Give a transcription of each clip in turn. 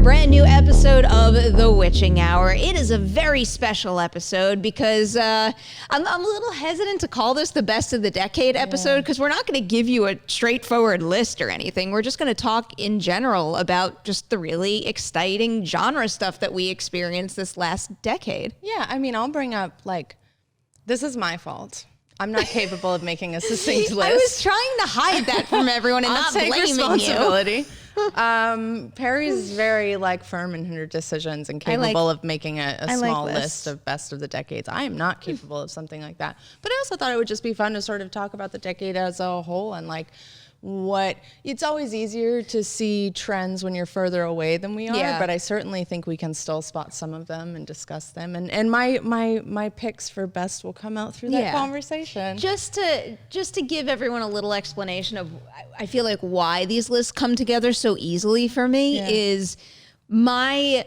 a brand new episode of The Witching Hour. It is a very special episode because I'm a little hesitant to call this the best of the decade episode because we're not going to give you a straightforward list or anything. We're just going to talk in general about just the really exciting genre stuff that we experienced this last decade. Yeah, I mean, I'll bring up, this is my fault. I'm not capable of making a succinct list. I was trying to hide that from everyone and not take blaming responsibility. Perri's very firm in her decisions and capable of making a small list of best of the decades. I am not capable of something like that. But I also thought it would just be fun to sort of talk about the decade as a whole and it's always easier to see trends when you're further away than we are, but I certainly think we can still spot some of them and discuss them. And my picks for best will come out through that conversation. Just to give everyone a little explanation of, I feel like why these lists come together so easily for me is I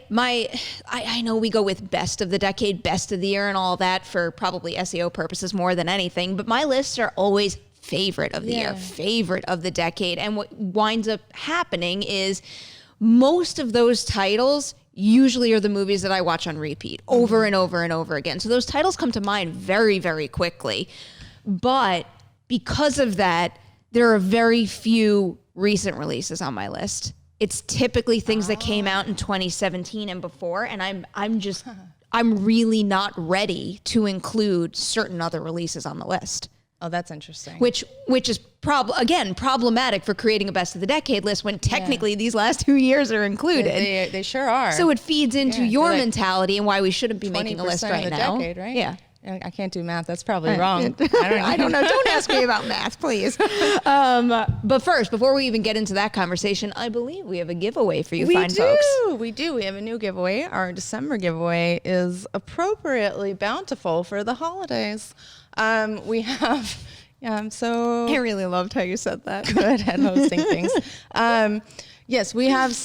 know we go with best of the decade, best of the year and all that for probably SEO purposes more than anything, but my lists are always favorite of the year, favorite of the decade. And what winds up happening is most of those titles usually are the movies that I watch on repeat over and over and over again. So those titles come to mind very, very quickly. But because of that, there are very few recent releases on my list. It's typically things that came out in 2017 and before. And I'm really not ready to include certain other releases on the list. Oh, that's interesting. Which is problematic for creating a best of the decade list when technically these last 2 years are included. They sure are. So it feeds into your mentality and why we shouldn't be making a list right now. Decade, right? Yeah. I can't do math. That's probably wrong. I don't know. Don't ask me about math, please. But first, before we even get into that conversation, I believe we have a giveaway for you fine folks. We do. We have a new giveaway. Our December giveaway is appropriately bountiful for the holidays. We have, I really loved how you said that. Good at hosting things. Yes, we have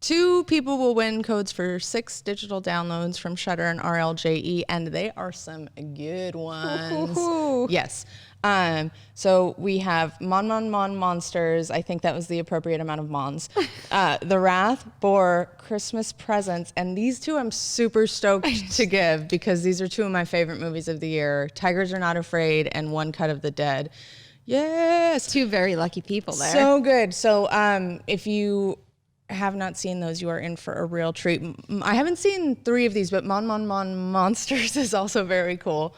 2 people will win codes for 6 digital downloads from Shudder and RLJE, and they are some good ones. Ooh. Yes. So we have Mon Monsters. I think that was the appropriate amount of Mons. The Wrath, Boar, Christmas Presents, and these 2 I'm super stoked to give because these are 2 of my favorite movies of the year. Tigers Are Not Afraid and One Cut of the Dead. Yes. 2 very lucky people there. So good. So if you have not seen those, you are in for a real treat. I haven't seen 3 of these, but Mon Monsters is also very cool.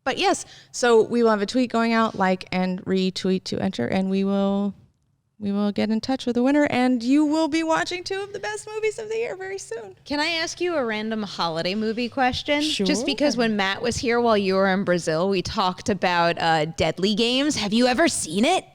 But yes, so we will have a tweet going out, like and retweet to enter, and we will get in touch with the winner, and you will be watching 2 of the best movies of the year very soon. Can I ask you a random holiday movie question? Sure. Just because when Matt was here while you were in Brazil, we talked about Deadly Games. Have you ever seen it?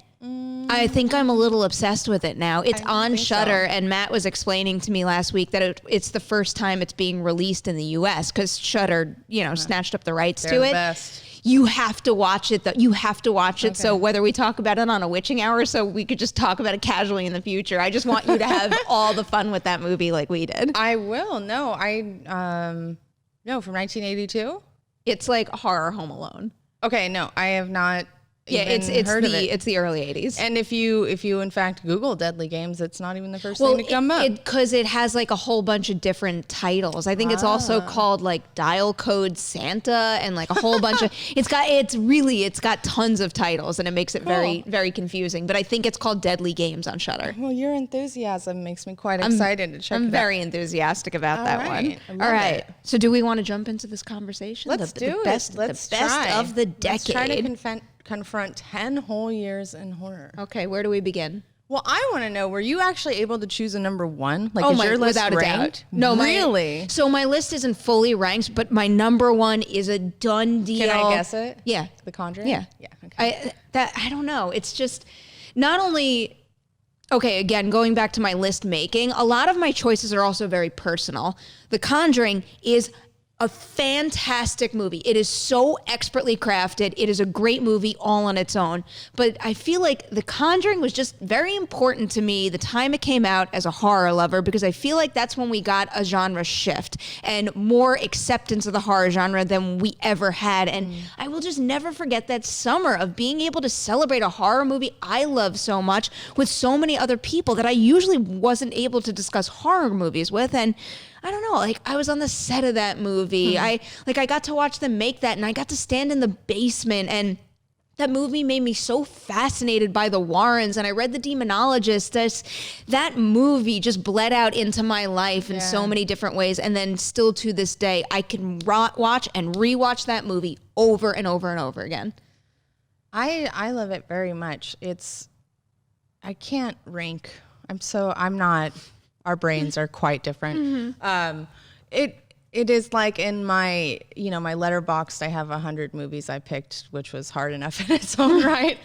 I think I'm a little obsessed with it now. It's on Shudder, and Matt was explaining to me last week that it's the first time it's being released in the U.S. because Shudder, snatched up the rights to it. Best. You have to watch it, though. You have to watch it. Okay. So whether we talk about it on a Witching Hour, so we could just talk about it casually in the future. I just want you to have all the fun with that movie like we did. I will. No, from 1982. It's like horror Home Alone. Okay, no, I have not. It's the early 80s. And if you in fact Google Deadly Games, it's not even the first thing to come up. Because it has a whole bunch of different titles. I think it's also called Dial Code Santa and a whole bunch of it's got tons of titles and it makes it very, very confusing. But I think it's called Deadly Games on Shudder. Well, your enthusiasm makes me quite excited to check it out. I'm very enthusiastic about that one. All right. So do we want to jump into this conversation? Let's do it. Let's the best of the decade. Let's try to confront 10 whole years in horror. Okay, where do we begin? Well, I want to know, were you actually able to choose a number 1? Is your list without ranked? A doubt. No, really? So my list isn't fully ranked, but my number 1 is a done deal. Can I guess it? Yeah. The Conjuring? Yeah. Yeah. Okay. I don't know. It's just not only... Okay, again, going back to my list making, a lot of my choices are also very personal. The Conjuring is a fantastic movie. It is so expertly crafted. It is a great movie all on its own. But I feel like The Conjuring was just very important to me the time it came out as a horror lover, because I feel like that's when we got a genre shift and more acceptance of the horror genre than we ever had. And I will just never forget that summer of being able to celebrate a horror movie I love so much with so many other people that I usually wasn't able to discuss horror movies with. And I don't know, like I was on the set of that movie. I got to watch them make that, and I got to stand in the basement, and that movie made me so fascinated by the Warrens, and I read The Demonologist. That movie just bled out into my life in so many different ways, and then still to this day, I can watch and rewatch that movie over and over and over again. I love it very much. I can't rank. I'm not. Our brains are quite different. It is like in my, my Letterboxd, I have 100 movies I picked, which was hard enough in its own right.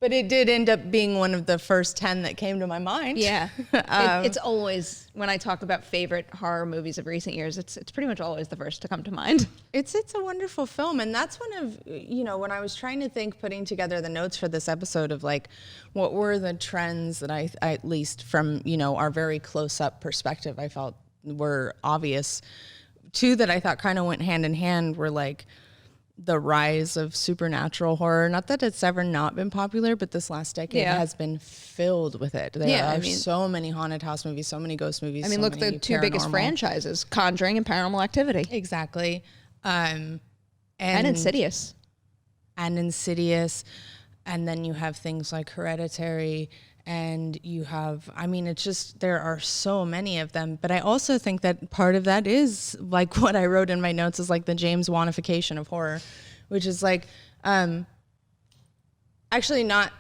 But it did end up being one of the first 10 that came to my mind. Yeah. It's always, when I talk about favorite horror movies of recent years, it's pretty much always the first to come to mind. It's a wonderful film. And that's one of, when I was trying to think, putting together the notes for this episode of like, what were the trends that I at least from, our very close up perspective, I felt were obvious. Two that I thought kind of went hand in hand were like, the rise of supernatural horror. Not that it's ever not been popular, but this last decade has been filled with it. There are so many haunted house movies, so many ghost movies. I mean, look, the two biggest franchises, Conjuring and Paranormal Activity. Exactly. And Insidious. And then you have things like Hereditary, and you have, it's just, there are so many of them. But I also think that part of that is like what I wrote in my notes is like the James Wanification of horror, which is like, actually not,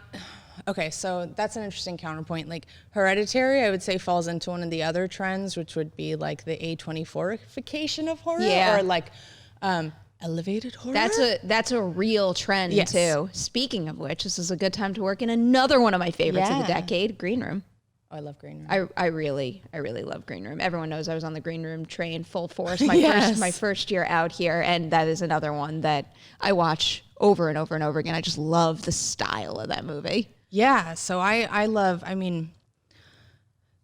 okay, so that's an interesting counterpoint. Like Hereditary, I would say falls into one of the other trends, which would be like the A24ification of horror, or like, elevated horror. That's a real trend too. Speaking of which, this is a good time to work in another one of my favorites of the decade, Green Room. Oh, I love Green Room. I really love Green Room. Everyone knows I was on the Green Room train full force my first year out here, and that is another one that I watch over and over and over again. I just love the style of that movie. Yeah, so I love,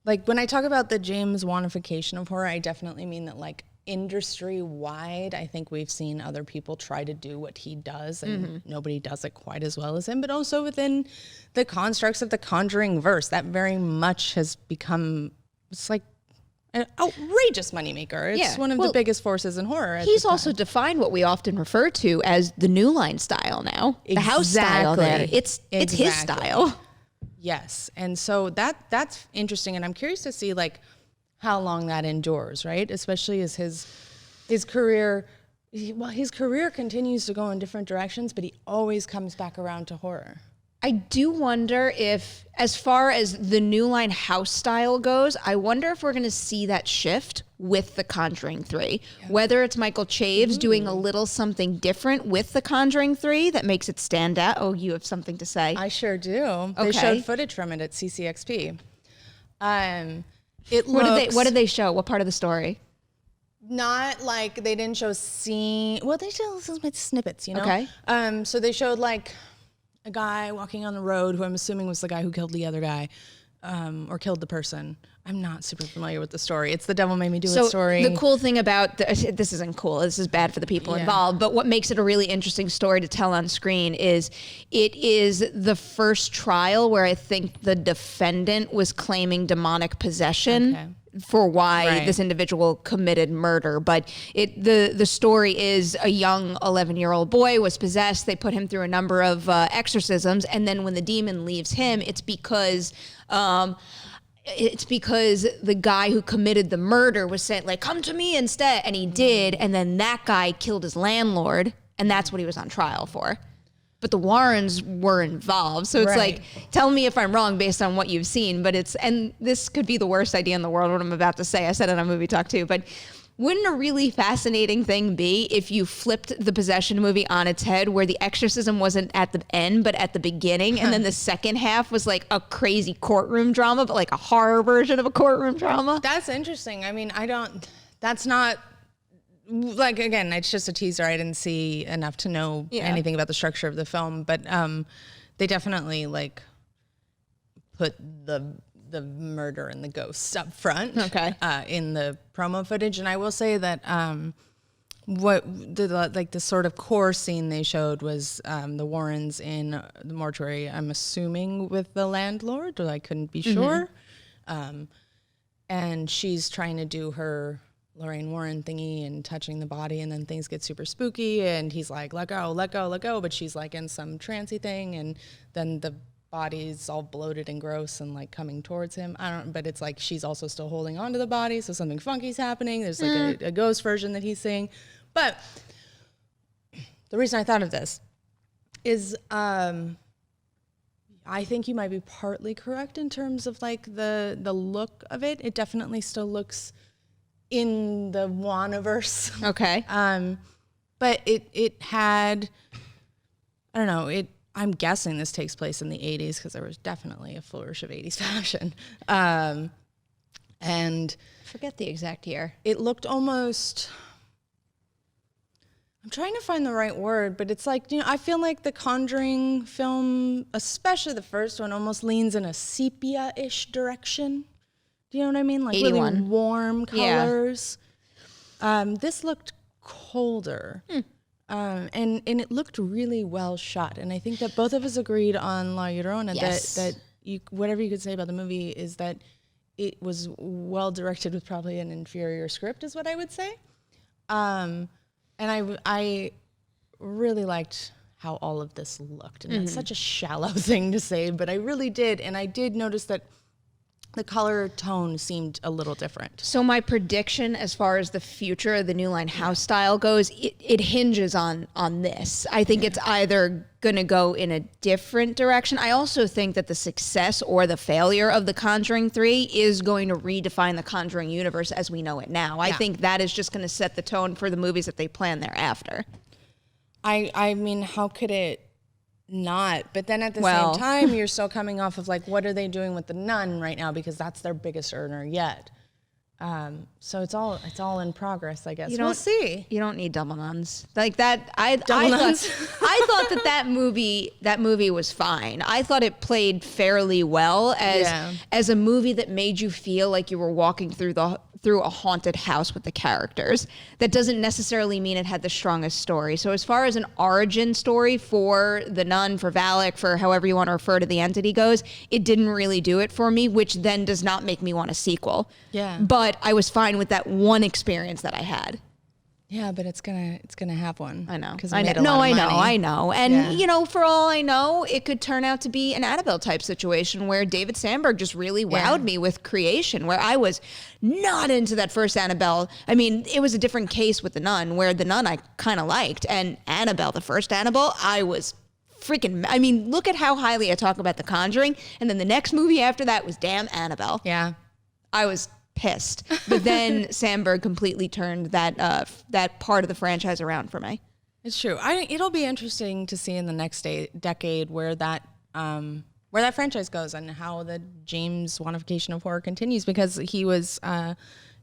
like when I talk about the James Wanification of horror, I definitely mean that like industry wide, I think we've seen other people try to do what he does, and nobody does it quite as well as him. But also within the constructs of the Conjuring verse, that very much has become, it's like an outrageous moneymaker. It's one of the biggest forces in horror. He's also defined what we often refer to as the New Line style now. The house style there. It's his style. Yes. And so that's interesting. And I'm curious to see like how long that endures, right? Especially as his career, his career continues to go in different directions, but he always comes back around to horror. I do wonder if, as far as the New Line house style goes, I wonder if we're going to see that shift with The Conjuring 3. Yeah. Whether it's Michael Chaves doing a little something different with The Conjuring 3 that makes it stand out. Oh, you have something to say. I sure do. Okay. They showed footage from it at CCXP. What did they show? What part of the story? Not like, they didn't show scene. Well, they showed some snippets, Okay. So they showed like a guy walking on the road who I'm assuming was the guy who killed the other guy, or killed the person. I'm not super familiar with the story. It's the Devil Made Me Do It story. The cool thing about this isn't cool. This is bad for the people involved. But what makes it a really interesting story to tell on screen is it is the first trial where I think the defendant was claiming demonic possession for why this individual committed murder. But the story is a young 11-year-old boy was possessed. They put him through a number of exorcisms, and then when the demon leaves him, it's because the guy who committed the murder was saying, like, come to me instead. And he did. And then that guy killed his landlord. And that's what he was on trial for. But the Warrens were involved. So it's like, tell me if I'm wrong based on what you've seen. But and this could be the worst idea in the world, what I'm about to say. I said it on Movie Talk too. But wouldn't a really fascinating thing be if you flipped the possession movie on its head, where the exorcism wasn't at the end, but at the beginning, and then the second half was like a crazy courtroom drama, but like a horror version of a courtroom drama? That's interesting. I mean, that's not like, again, it's just a teaser. I didn't see enough to know anything about the structure of the film, but they definitely like put the murder and the ghosts up front in the promo footage. And I will say that the sort of core scene they showed was the Warrens in the mortuary, I'm assuming with the landlord, or I couldn't be sure. And she's trying to do her Lorraine Warren thingy and touching the body, and then things get super spooky, and he's like, let go, let go, let go, but she's like in some trancey thing, and then the body's all bloated and gross and like coming towards him. But it's like she's also still holding onto the body, so something funky's happening. There's like a ghost version that he's seeing. But the reason I thought of this is I think you might be partly correct in terms of like the look of it. It definitely still looks in the Wanaverse. Okay. But it had, I don't know, I'm guessing this takes place in the 80s because there was definitely a flourish of 80s fashion. And forget the exact year. It looked almost, I'm trying to find the right word, but it's like, I feel like the Conjuring film, especially the first one, almost leans in a sepia-ish direction. Do you know what I mean? Like 81. Really warm colors. Yeah. This looked colder. And it looked really well shot. And I think that both of us agreed on La Llorona that whatever you could say about the movie is that it was well directed with probably an inferior script is what I would say. And I really liked how all of this looked. And that's such a shallow thing to say, but I really did. And I did notice that the color tone seemed a little different. So my prediction as far as the future of the New Line house style goes, it hinges on this. I think it's either going to go in a different direction. I also think that the success or the failure of The Conjuring 3 is going to redefine the Conjuring universe as we know it now. I think that is just going to set the tone for the movies that they plan thereafter. I mean, how could it not? But then at the same time, you're still coming off of like, what are they doing with The Nun right now? Because that's their biggest earner yet. So it's all in progress, I guess. We'll see. You don't need double nuns like that. I thought that movie was fine. I thought it played fairly well as a movie that made you feel like you were walking through a haunted house with the characters. That doesn't necessarily mean it had the strongest story. So as far as an origin story for the nun, for Valak, for however you want to refer to the entity goes, it didn't really do it for me, which then does not make me want a sequel. Yeah. But I was fine with that one experience that I had. Yeah, but it's gonna have one. I know. Because I know. And for all I know, it could turn out to be an Annabelle type situation where David Sandberg just really wowed me with creation, where I was not into that first Annabelle. I mean, it was a different case with The Nun, where The Nun I kind of liked, and Annabelle, the first Annabelle, I was look at how highly I talk about The Conjuring, and then the next movie after that was damn Annabelle. Yeah. I was pissed. But then Sandberg completely turned that part of the franchise around for me. It's true. It'll be interesting to see in the next decade where that franchise goes and how the James Wanification of horror continues, because he was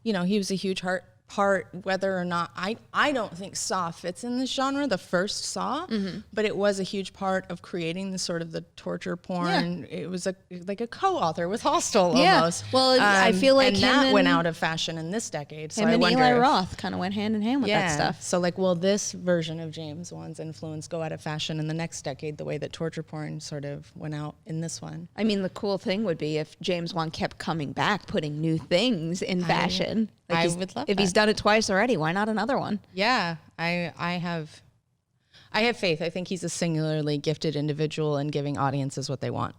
he was a huge part, whether or not I don't think Saw fits in this genre, the first Saw, but it was a huge part of creating the sort of the torture porn. It was like a co-author with Hostel almost. Well, I feel like that went out of fashion in this decade. So him I and wonder Eli Roth kind of went hand in hand with that stuff. So like, will this version of James Wan's influence go out of fashion in the next decade the way that torture porn sort of went out in this one? I mean, the cool thing would be if James Wan kept coming back, putting new things in fashion. I would love if he's done it twice already, why not another one? Yeah, I have faith. I think he's a singularly gifted individual in giving audiences what they want.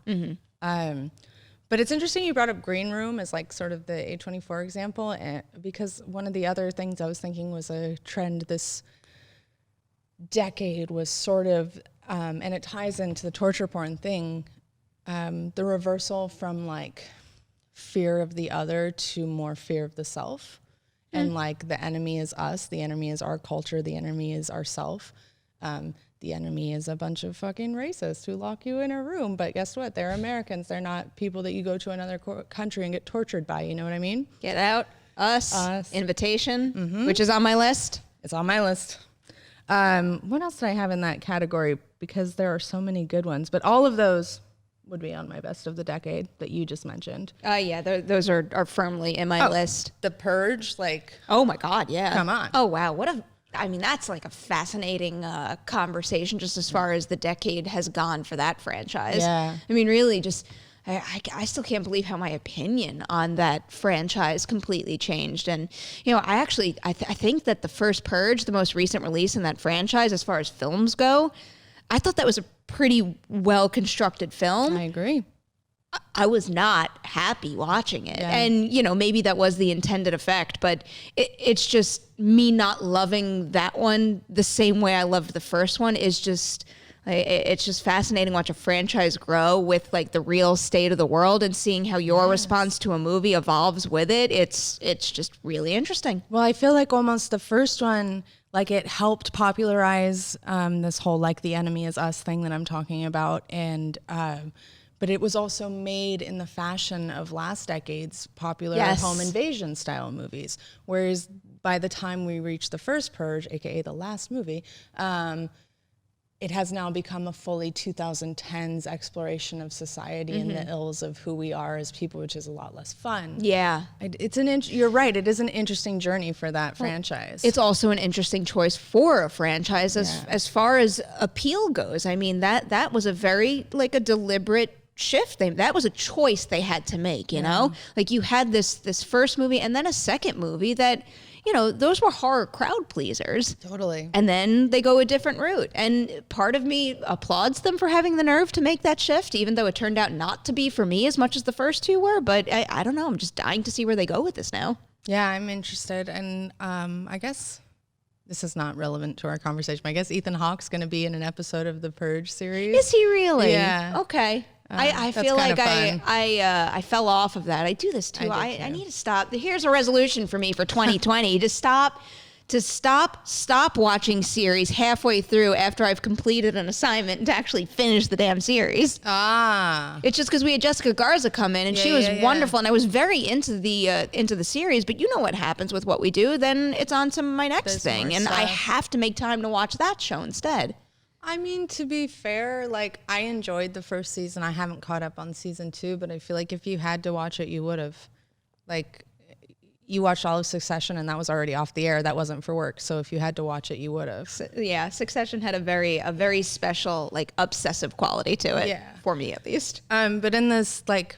But it's interesting you brought up Green Room as like sort of the A24 example, because one of the other things I was thinking was a trend this decade was sort of, and it ties into the torture porn thing, the reversal from like fear of the other to more fear of the self. And like the enemy is us, the enemy is our culture, the enemy is ourself. The enemy is a bunch of fucking racists who lock you in a room. But guess what? They're Americans. They're not people that you go to another country and get tortured by. You know what I mean? Get Out, Us. Invitation, which is on my list. It's on my list. What else did I have in that category? Because there are so many good ones, but all of those would be on my best of the decade that you just mentioned. Yeah, those are firmly in my list. The Purge, like... Oh my God, yeah. Come on. Oh wow, that's like a fascinating conversation just as far as the decade has gone for that franchise. Yeah. I mean, really just... I still can't believe how my opinion on that franchise completely changed. And, I think that the first Purge, the most recent release in that franchise, as far as films go, I thought that was a pretty well-constructed film. I agree. I was not happy watching it. Yeah. And, maybe that was the intended effect, but it's just me not loving that one the same way I loved the first one is just... It's just fascinating to watch a franchise grow with like the real state of the world and seeing how your response to a movie evolves with it. It's just really interesting. Well, I feel like almost the first one, like it helped popularize this whole like the enemy is us thing that I'm talking about. And but it was also made in the fashion of last decade's popular home invasion style movies. Whereas by the time we reached the first Purge, aka the last movie, it has now become a fully 2010s exploration of society and the ills of who we are as people, which is a lot less fun. Yeah. You're right. It is an interesting journey for that franchise. It's also an interesting choice for a franchise as far as appeal goes. I mean, that was a very like a deliberate shift. That was a choice they had to make, you know? Like you had this first movie and then a second movie that, those were horror crowd pleasers. Totally. And then they go a different route. And part of me applauds them for having the nerve to make that shift, even though it turned out not to be for me as much as the first two were. But I don't know. I'm just dying to see where they go with this now. Yeah, I'm interested. And I guess this is not relevant to our conversation. I guess Ethan Hawke's going to be in an episode of the Purge series. Is he really? Yeah. Okay. I feel like I fell off of that. I do this too. I need to stop. Here's a resolution for me for 2020 to stop watching series halfway through after I've completed an assignment and to actually finish the damn series. It's just because we had Jessica Garza come in and she was wonderful and I was very into the series, but you know what happens with what we do, then it's on to my next thing and I have to make time to watch that show instead. I mean, to be fair, like I enjoyed the first season. I haven't caught up on season 2, but I feel like if you had to watch it, you would have. Like, you watched all of Succession, and that was already off the air. That wasn't for work. So if you had to watch it, you would have. Yeah, Succession had a very special, like, obsessive quality to it. Yeah. For me, at least. But in this, like,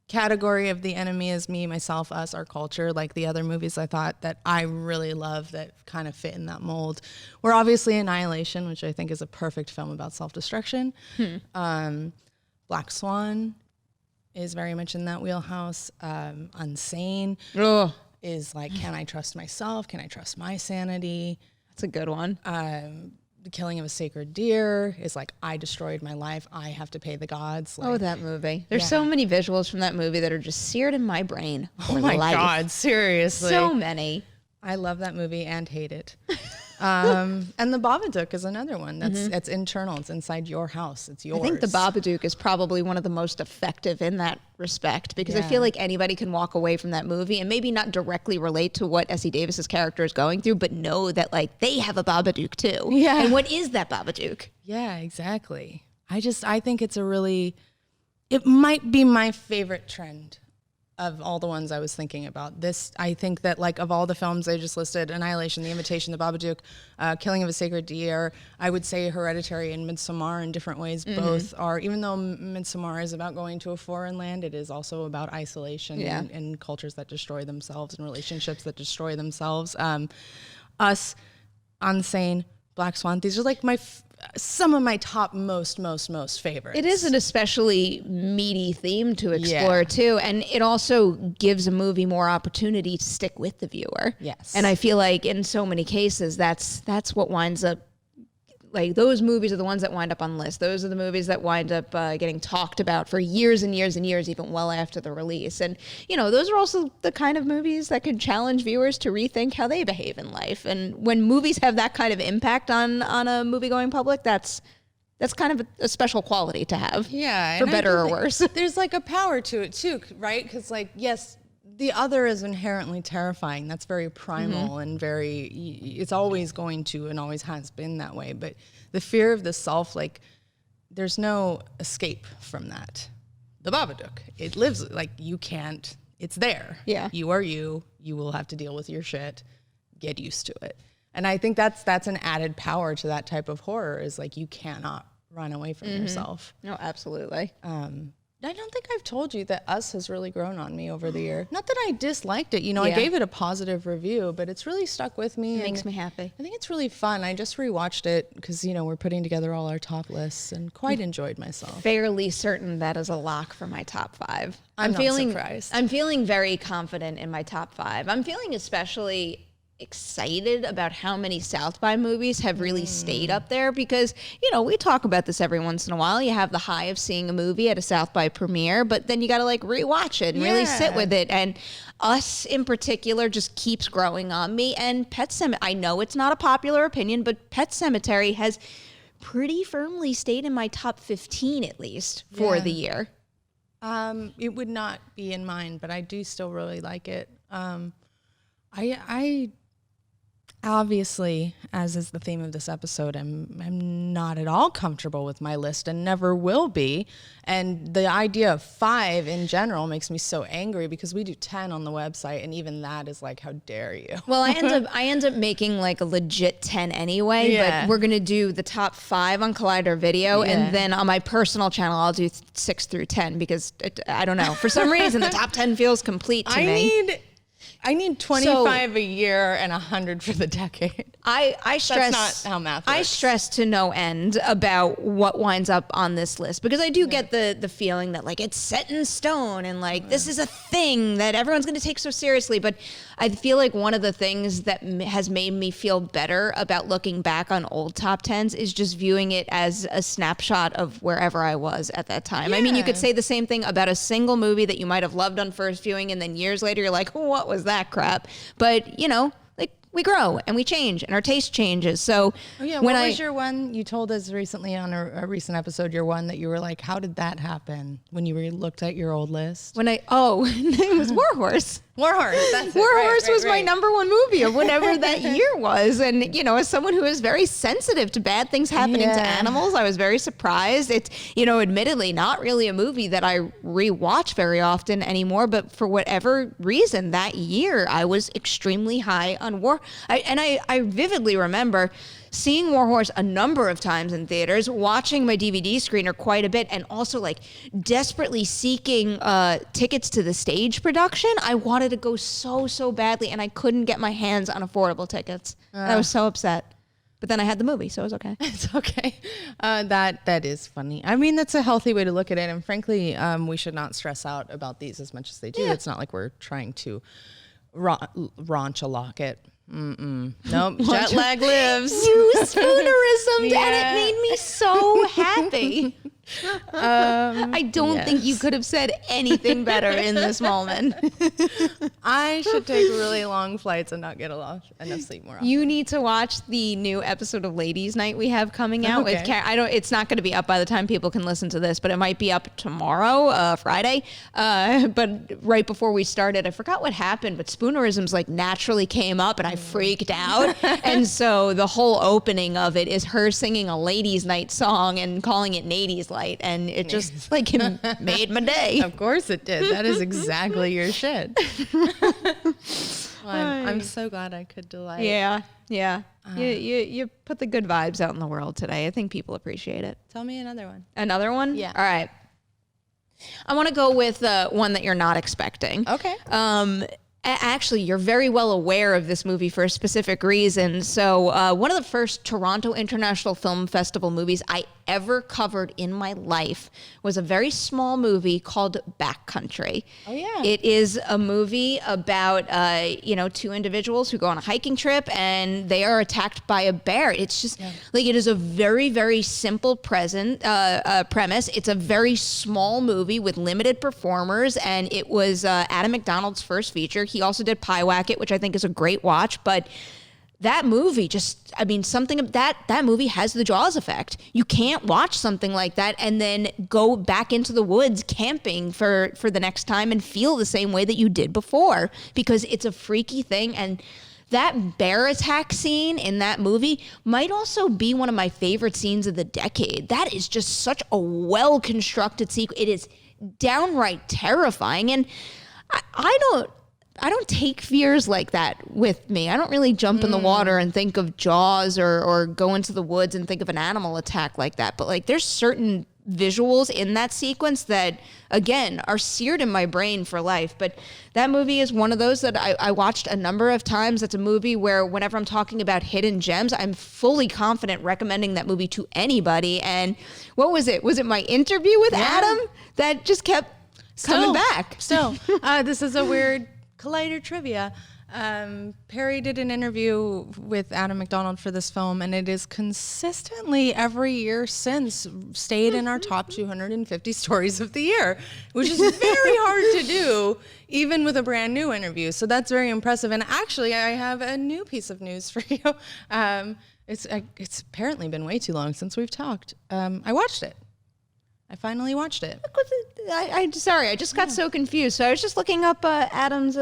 category of the enemy is me, myself, us, our culture, like the other movies I thought that I really love that kind of fit in that mold were obviously Annihilation, which I think is a perfect film about self-destruction. Black Swan is very much in that wheelhouse. Unsane is like, can I trust myself? Can I trust my sanity? That's a good one. The Killing of a Sacred Deer is like, I destroyed my life. I have to pay the gods. Like, that movie. There's so many visuals from that movie that are just seared in my brain. Oh my God, seriously. So many. I love that movie and hate it. And the Babadook is another one. It's internal. It's inside your house. It's yours. I think the Babadook is probably one of the most effective in that respect because I feel like anybody can walk away from that movie and maybe not directly relate to what Essie Davis's character is going through, but know that like they have a Babadook too. Yeah. And what is that Babadook? Yeah, exactly. I think it's it might be my favorite trend of all the ones I was thinking about. This, I think that like of all the films I just listed, Annihilation, The Invitation, The Babadook, Killing of a Sacred Deer, I would say Hereditary and Midsommar in different ways. Both are, even though Midsommar is about going to a foreign land, it is also about isolation and cultures that destroy themselves and relationships that destroy themselves. Us, Unsane, Black Swan, these are like some of my top most favorites. It is an especially meaty theme to explore too, and it also gives a movie more opportunity to stick with the viewer. Yes. And I feel like in so many cases that's what winds up, like those movies are the ones that wind up on lists. Those are the movies that wind up getting talked about for years and years and years, even well after the release. And, those are also the kind of movies that can challenge viewers to rethink how they behave in life. And when movies have that kind of impact on a movie-going public, that's kind of a special quality to have. Yeah. For better or worse. There's like a power to it too, right? Because like, yes, the other is inherently terrifying. That's very primal and very, it's always going to and always has been that way. But the fear of the self, like, there's no escape from that. The Babadook, it lives, like, you can't, it's there. Yeah. You are you. You will have to deal with your shit. Get used to it. And I think that's an added power to that type of horror, is like, you cannot run away from yourself. No, absolutely. I don't think I've told you that Us has really grown on me over the year. Not that I disliked it. You know, I gave it a positive review, but it's really stuck with me. It makes me happy. I think it's really fun. I just rewatched it because, you know, we're putting together all our top lists and quite enjoyed myself. Fairly certain that is a lock for my top 5. I'm not surprised. I'm feeling very confident in my top 5. I'm feeling especially excited about how many South by movies have really stayed up there, because, you know, we talk about this every once in a while. You have the high of seeing a movie at a South by premiere, but then you got to like rewatch it and really sit with it. And Us in particular just keeps growing on me. And Pet Sematary, I know it's not a popular opinion, but Pet Sematary has pretty firmly stayed in my top 15 at least for the year. It would not be in mine, but I do still really like it. I obviously, as is the theme of this episode, I'm not at all comfortable with my list and never will be. And the idea of 5 in general makes me so angry, because we do 10 on the website, and even that is like, how dare you? Well, I end up making like a legit 10 anyway, but we're going to do the top 5 on Collider Video, and then on my personal channel, I'll do 6 through 10, because I don't know, for some reason, the top 10 feels complete to me. I need 25 a year and 100 for the decade. I stress, that's not how math works. I stress to no end about what winds up on this list, because I do get the feeling that like it's set in stone and like this is a thing that everyone's going to take so seriously. But I feel like one of the things that has made me feel better about looking back on old top 10s is just viewing it as a snapshot of wherever I was at that time. I mean, you could say the same thing about a single movie that you might have loved on first viewing, and then years later you're like, oh, what was that crap? But, you know, like, we grow and we change and our taste changes. So what was your one you told us recently on a recent episode, your one that you were like, how did that happen, when you looked at your old list? It was War Horse. War Horse. That's War Horse was my number 1 movie of whatever that year was. And, you know, as someone who is very sensitive to bad things happening to animals, I was very surprised. It's, you know, admittedly not really a movie that I rewatch very often anymore, but for whatever reason that year I was extremely high on I vividly remember seeing War Horse a number of times in theaters, watching my DVD screener quite a bit, and also like desperately seeking tickets to the stage production. I wanted to go so badly, and I couldn't get my hands on affordable tickets. I was so upset. But then I had the movie, so it was okay. It's okay. That is funny. I mean, that's a healthy way to look at it. And frankly, we should not stress out about these as much as they do. It's not like we're trying to raunch a locket. Nope, jet lag lives. You spoonerismed, and it made me so happy. I don't think you could have said anything better in this moment. I should take really long flights and not get enough sleep more often. You need to watch the new episode of Ladies Night we have coming out with it's not going to be up by the time people can listen to this, but it might be up tomorrow, Friday. But right before we started, I forgot what happened, but spoonerisms like naturally came up and I freaked out. And so the whole opening of it is her singing a Ladies Night song and calling it Nadies Light. And it just like made my day. Of course it did. That is exactly your shit. I'm so glad I could delight. Yeah. You put the good vibes out in the world today. I think people appreciate it. Tell me another one. Another one? Yeah. All right. I want to go with one that you're not expecting. Okay. Actually, you're very well aware of this movie for a specific reason. So one of the first Toronto International Film Festival movies I ever covered in my life was a very small movie called Backcountry. Oh, yeah. It is a movie about, 2 individuals who go on a hiking trip and they are attacked by a bear. It's just like, it is a very, very simple premise. It's a very small movie with limited performers, and it was Adam McDonald's first feature. He also did Pie Wacket, which I think is a great watch, but that movie just, I mean, something of that movie has the Jaws effect. You can't watch something like that and then go back into the woods camping for the next time and feel the same way that you did before, because it's a freaky thing. And that bear attack scene in that movie might also be one of my favorite scenes of the decade. That is just such a well-constructed sequence. It is downright terrifying. And I don't take fears like that with me. I don't really jump in the water and think of Jaws or go into the woods and think of an animal attack like that. But like, there's certain visuals in that sequence that, again, are seared in my brain for life. But that movie is one of those that I watched a number of times. It's a movie where whenever I'm talking about hidden gems, I'm fully confident recommending that movie to anybody. And what was it? Was it my interview with Adam that just kept coming back? This is a weird Collider trivia. Perri did an interview with Adam McDonald for this film, and it is consistently every year since stayed in our top 250 stories of the year, which is very hard to do, even with a brand new interview. So that's very impressive. And actually, I have a new piece of news for you. It's apparently been way too long since we've talked. I watched it. I finally watched it. Sorry, I just got so confused. So I was just looking up Adam's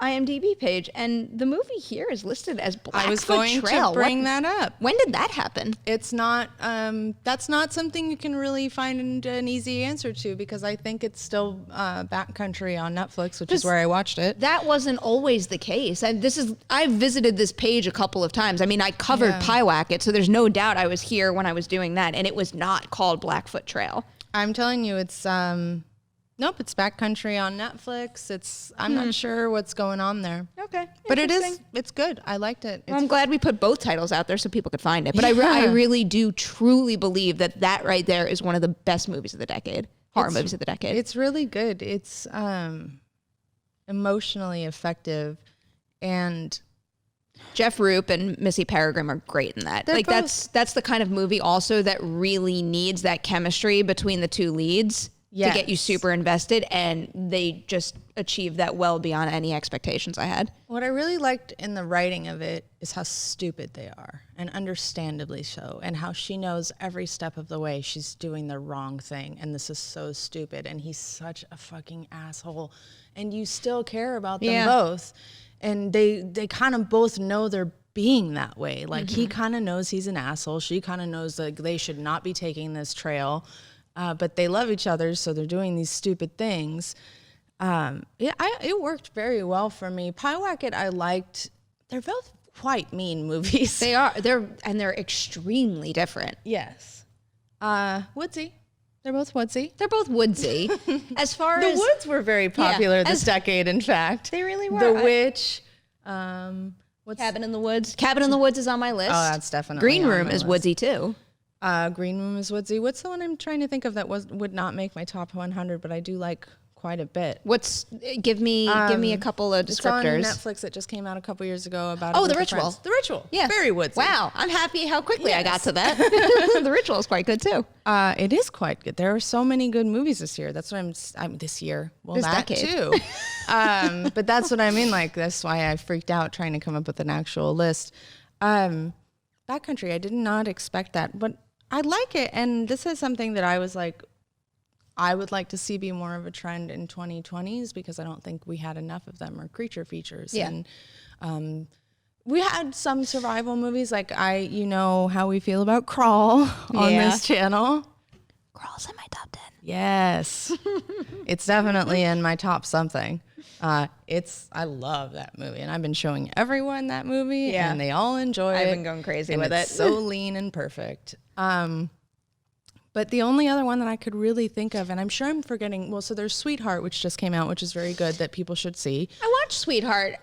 IMDb page, and the movie here is listed as Blackfoot Trail. I was going to bring that up. When did that happen? It's not, that's not something you can really find an easy answer to, because I think it's still Backcountry on Netflix, which is where I watched it. That wasn't always the case. And I've visited this page a couple of times. I mean, I covered Pyewacket, so there's no doubt I was here when I was doing that, and it was not called Blackfoot Trail. I'm telling you, it's, nope, it's Backcountry on Netflix. I'm not sure what's going on there. Okay. But it's good. I liked it. Well, I'm glad we put both titles out there so people could find it. But I really do truly believe that right there is one of the best movies of the decade. Horror movies of the decade. It's really good. It's emotionally effective, and Jeff Roop and Missy Peregrine are great in that. Like both. That's the kind of movie also that really needs that chemistry between the two leads. Yes. To get you super invested, and they just achieved that well beyond any expectations I had. What I really liked in the writing of it is how stupid they are, and understandably so, and how she knows every step of the way she's doing the wrong thing, and this is so stupid, and he's such a fucking asshole, and you still care about them both, and they kind of both know they're being that way. Like, he kind of knows he's an asshole, she kind of knows that they should not be taking this trail. But they love each other, so they're doing these stupid things. It worked very well for me. Pyewacket, I liked. They're both quite mean movies. They are. They're extremely different. Yes. Woodsy. They're both woodsy. They're both woodsy. As far as the woods were very popular this decade, in fact. They really were. The Witch. Cabin in the Woods. Cabin in the Woods is on my list. Oh, that's definitely Green Room is woodsy too. Green Room is woodsy. What's the one I'm trying to think of that would not make my top 100, but I do like quite a bit? Give me a couple of descriptors. It's on Netflix. It just came out a couple years ago about. The Ritual. The Ritual. Yeah, very woodsy. Wow, I'm happy how quickly I got to that. The Ritual is quite good too. It is quite good. There are so many good movies this year. That's what I'm this year. Well, this that decade. Too. But that's what I mean. Like, that's why I freaked out trying to come up with an actual list. Backcountry. I did not expect that, but I like it, and this is something that I was like, I would like to see be more of a trend in 2020s, because I don't think we had enough of them, or creature features. Yeah. And we had some survival movies, like you know how we feel about Crawl on this channel. Crawl's in my top 10. Yes. It's definitely in my top something. I love that movie, and I've been showing everyone that movie, and they all enjoy it. I've been going crazy with it. So lean and perfect. But the only other one that I could really think of, and I'm sure I'm forgetting, so there's Sweetheart, which just came out, which is very good, that people should see. I watched Sweetheart.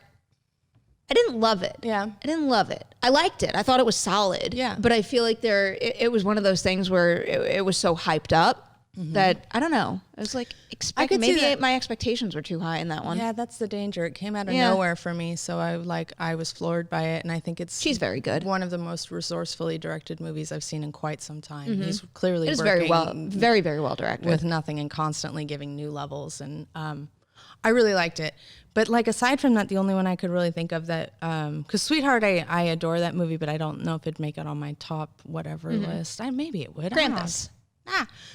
I didn't love it. Yeah. I didn't love it. I liked it. I thought it was solid. Yeah. But I feel like it was one of those things where it was so hyped up that, I don't know. I was like, maybe my expectations were too high in that one. Yeah, that's the danger. It came out of nowhere for me, so I was floored by it, and I think she's very good. One of the most resourcefully directed movies I've seen in quite some time. He's clearly very, very well directed, with nothing, and constantly giving new levels. And I really liked it. But like aside from that, the only one I could really think of that, because Sweetheart, I adore that movie, but I don't know if it'd make it on my top whatever list. Maybe it would. Krampus.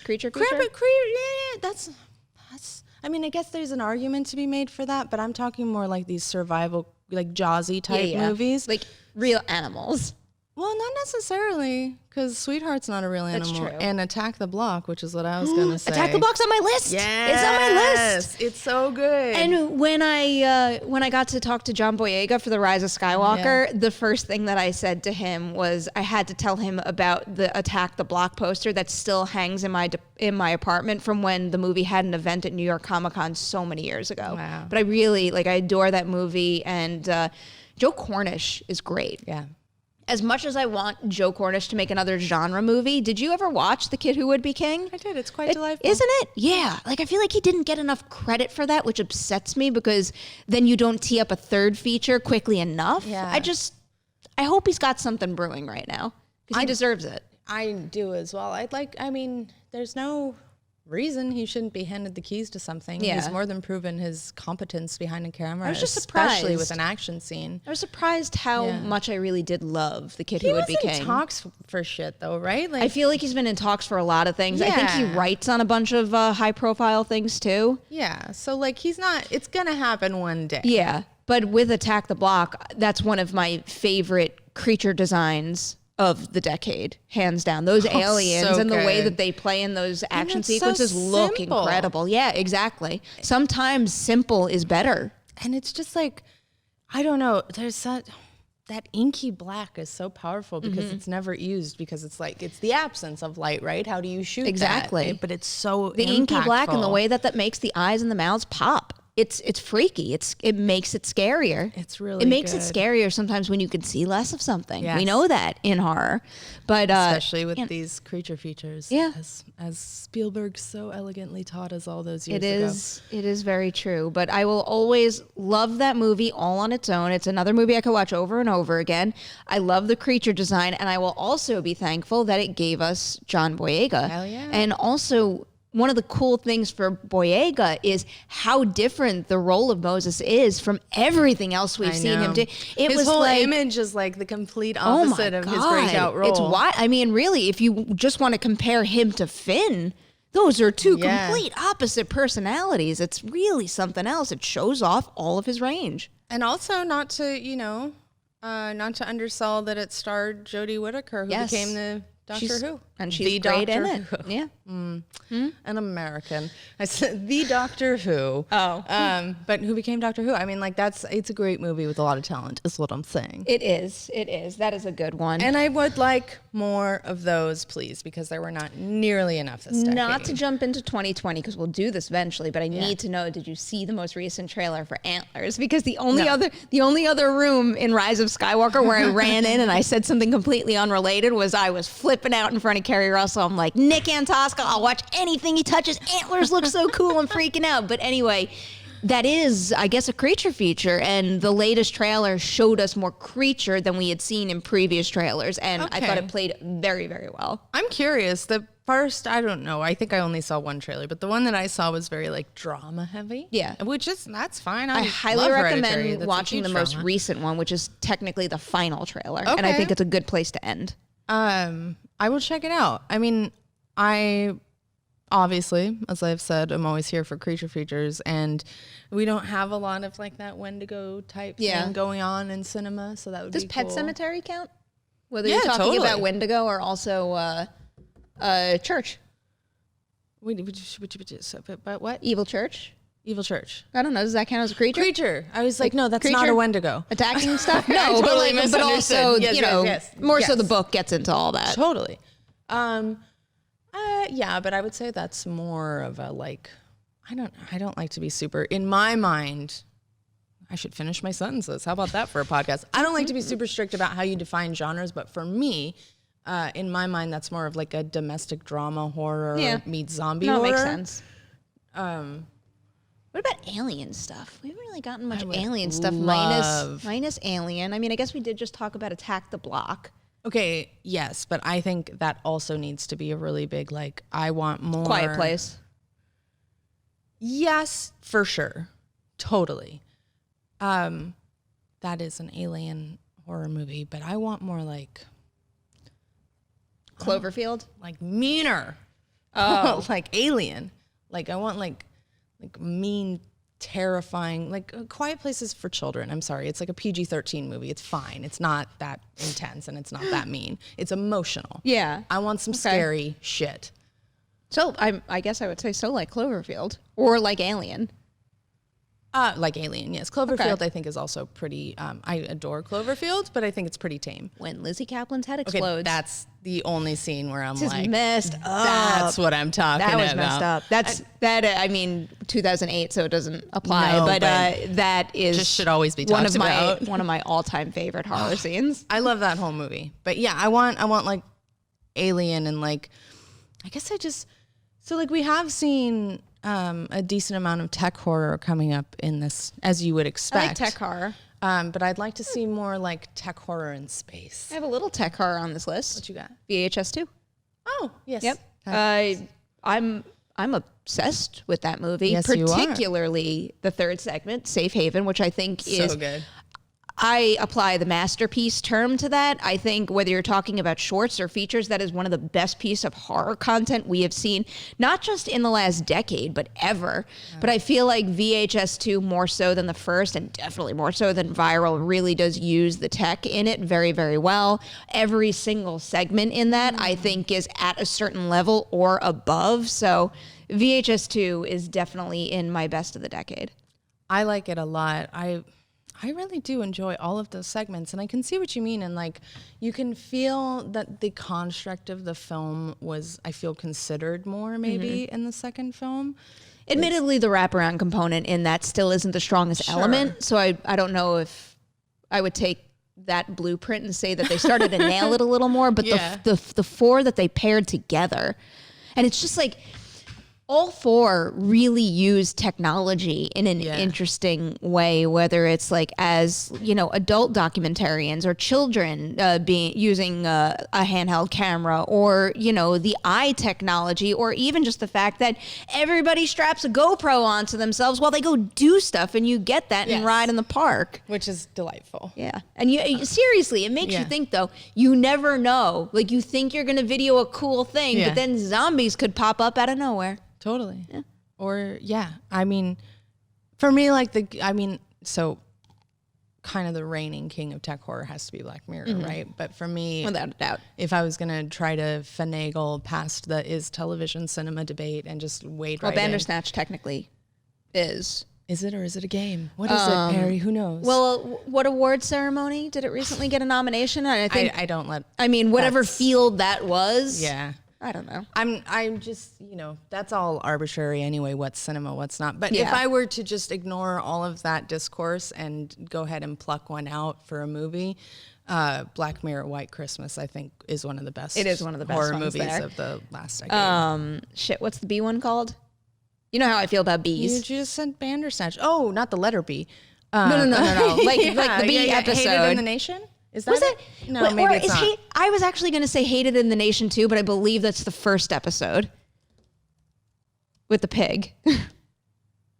Creature feature? Yeah, that's. I mean, I guess there's an argument to be made for that, but I'm talking more like these survival, like Jaws-y type movies. Like real animals. Well, not necessarily, because Sweetheart's not a real animal. That's true. And Attack the Block, which is what I was going to say. Attack the Block's on my list. Yes. It's on my list. It's so good. And when I got to talk to John Boyega for The Rise of Skywalker, the first thing that I said to him was I had to tell him about the Attack the Block poster that still hangs in my apartment from when the movie had an event at New York Comic Con so many years ago. Wow. But I really, I adore that movie. And Joe Cornish is great. Yeah. As much as I want Joe Cornish to make another genre movie, did you ever watch The Kid Who Would Be King? I did. It's quite delightful. Isn't it? Yeah. I feel like he didn't get enough credit for that, which upsets me because then you don't tee up a third feature quickly enough. Yeah. I hope he's got something brewing right now because he deserves it. I do as well. There's no reason he shouldn't be handed the keys to something. Yeah. He's more than proven his competence behind a camera. I was just surprised. Especially with an action scene. I was surprised how much I really did love The Kid Who Would Be King. He was in talks for shit though, right? I feel like he's been in talks for a lot of things. I think he writes on a bunch of high profile things too. Yeah. So it's going to happen one day. Yeah. But with Attack the Block, that's one of my favorite creature designs of the decade, hands down. Those aliens and the way that they play in those action sequences look incredible. Yeah, exactly. Sometimes simple is better. And it's just I don't know, there's that inky black is so powerful because it's never used because it's the absence of light, right? How do you shoot exactly that? But it's so the inky black and the way that makes the eyes and the mouths pop. It's freaky. It makes it scarier. It makes it scarier sometimes when you can see less of something. Yes. We know that in horror, but especially with these creature features. Yeah, as Spielberg so elegantly taught us all those years ago. It is very true. But I will always love that movie all on its own. It's another movie I could watch over and over again. I love the creature design, and I will also be thankful that it gave us John Boyega. Hell yeah. And also, one of the cool things for Boyega is how different the role of Moses is from everything else we've seen him do. His whole image is the complete opposite of his breakout role. It's why, really, if you just want to compare him to Finn, those are two complete opposite personalities. It's really something else. It shows off all of his range. And also not to undersell that it starred Jodie Whittaker, who became the Doctor Who. And she's great in it. Yeah. An American. I said the Doctor Who. Oh. But who became Doctor Who? I mean, it's a great movie with a lot of talent, is what I'm saying. It is. That is a good one. And I would like more of those, please, because there were not nearly enough this decade. Not to jump into 2020, because we'll do this eventually, but I need to know, did you see the most recent trailer for Antlers? Because the only other room in Rise of Skywalker where I ran in and I said something completely unrelated was I was flipping out in front of Carrie Russell. I'm like, Nick Antosca, I'll watch anything he touches. Antlers look so cool. I'm freaking out. But anyway, that is, I guess, a creature feature. And the latest trailer showed us more creature than we had seen in previous trailers. And I thought it played very, very well. I'm curious. The first, I don't know. I think I only saw one trailer, but the one that I saw was very drama heavy. Yeah. That's fine. I highly recommend watching the most recent one, which is technically the final trailer. Okay. And I think it's a good place to end. I will check it out. I mean, I obviously, as I've said, I'm always here for creature features, and we don't have a lot of that Wendigo type thing going on in cinema, so that would be cool. Does Pet Sematary count? Whether you're talking about Wendigo or also Church. But what? Evil Church? Evil Church. I don't know. Does that count as a creature? Creature. I was no, that's not a Wendigo. Attacking stuff? No, totally but also, more so the book gets into all that. Totally. Yeah, but I would say that's more of a I don't like to be super, in my mind, I should finish my sentences. How about that for a podcast? I don't like to be super strict about how you define genres, but for me, in my mind, that's more of a domestic drama horror meets zombie horror. Makes sense. What about alien stuff? We haven't really gotten much alien stuff minus Alien. I mean, I guess we did just talk about Attack the Block. Okay, yes, but I think that also needs to be a really big, I want more. Quiet Place. Yes, for sure. Totally. That is an alien horror movie, but I want more like Cloverfield, like meaner. Oh, like Alien. Like I want like mean, terrifying. Like Quiet Places for children. I'm sorry, it's like a PG-13 movie. It's fine. It's not that intense and it's not that mean. It's emotional. Yeah, I want some scary shit. So I guess I would say so like Cloverfield or like Alien. Like Alien, yes. Cloverfield, I think, is also pretty. I adore Cloverfield, but I think it's pretty tame. When Lizzie Kaplan's head explodes. Okay, that's the only scene where I'm like, messed up. That's what I'm talking about. That was messed up. That's I mean, 2008, so it doesn't apply. No, but that is just should always be talked about. One of my all-time favorite horror scenes. I love that whole movie. But yeah, I want like Alien and like, I guess so like we have seen. A decent amount of tech horror coming up in this, as you would expect. I like tech horror. But I'd like to see more like tech horror in space. I have a little tech horror on this list. What you got? VHS 2. Oh, yes. Yep. I'm obsessed with that movie. Yes, particularly the third segment, Safe Haven, which I think is so good. I apply the masterpiece term to that. I think whether you're talking about shorts or features, that is one of the best piece of horror content we have seen, not just in the last decade, but ever. Yeah. But I feel like VHS 2 more so than the first, and definitely more so than Viral, really does use the tech in it very, very well. Every single segment in that, I think, is at a certain level or above. So VHS 2 is definitely in my best of the decade. I like it a lot. I really do enjoy all of those segments, and I can see what you mean. And like, you can feel that the construct of the film was, I feel, considered more maybe in the second film. Admittedly, the wraparound component in that still isn't the strongest element. So I don't know if I would take that blueprint and say that they started to nail it a little more. But the four that they paired together, and it's just like, all four really use technology in an interesting way, whether it's like as, adult documentarians or children using a handheld camera, or, the eye technology, or even just the fact that everybody straps a GoPro onto themselves while they go do stuff, and you get that and ride in the park. Which is delightful. Yeah. And seriously, it makes you think, though, you never know. Like, you think you're going to video a cool thing, but then zombies could pop up out of nowhere. Totally. Yeah. Or, I mean, for me, so kind of the reigning king of tech horror has to be Black Mirror, right? But for me, without a doubt, if I was going to try to finagle past the is television cinema debate and just wade right in. Well, Bandersnatch technically is. Is it, or is it a game? What is it, Perry? Who knows? Well, what award ceremony did it recently get a nomination? I think I don't let. I mean, whatever field that was. Yeah. I don't know. I'm just, that's all arbitrary anyway, what's cinema, what's not. But if I were to just ignore all of that discourse and go ahead and pluck one out for a movie, Black Mirror White Christmas, I think, is one of the best. It is one of the best horror movies there. Of the last decade. What's the B one called? You know how I feel about B's. You just said Bandersnatch. Oh, not the letter B. No. Like the B episode. Hated in the Nation? Is that was it? No, maybe it's not. I was actually going to say Hated in the Nation too, but I believe that's the first episode with the pig.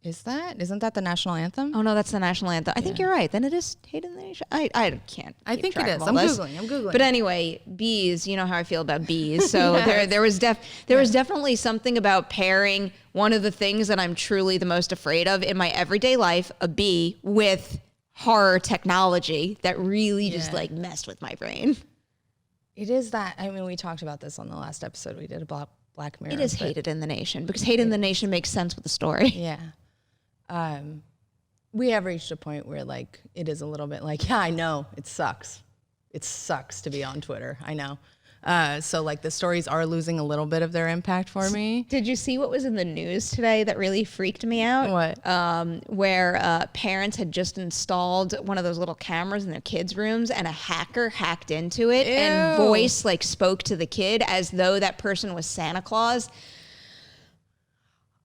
Isn't that the national anthem? Oh no, that's the national anthem. I think you're right. Then it is Hated in the Nation. I can't. I think it is. I'm googling. But anyway, bees. You know how I feel about bees. So there was definitely something about pairing one of the things that I'm truly the most afraid of in my everyday life, a bee, with horror technology that really just like messed with my brain. It is that. I mean, we talked about this on the last episode. We did a Black Mirror. It is Hated in the Nation, because Hated in the Nation makes sense with the story. Yeah. We have reached a point where like it is a little bit like, I know it sucks. It sucks to be on Twitter. I know. So like the stories are losing a little bit of their impact for me. Did you see what was in the news today that really freaked me out? What? Where parents had just installed one of those little cameras in their kids' rooms, and a hacker hacked into it and voice spoke to the kid as though that person was Santa Claus.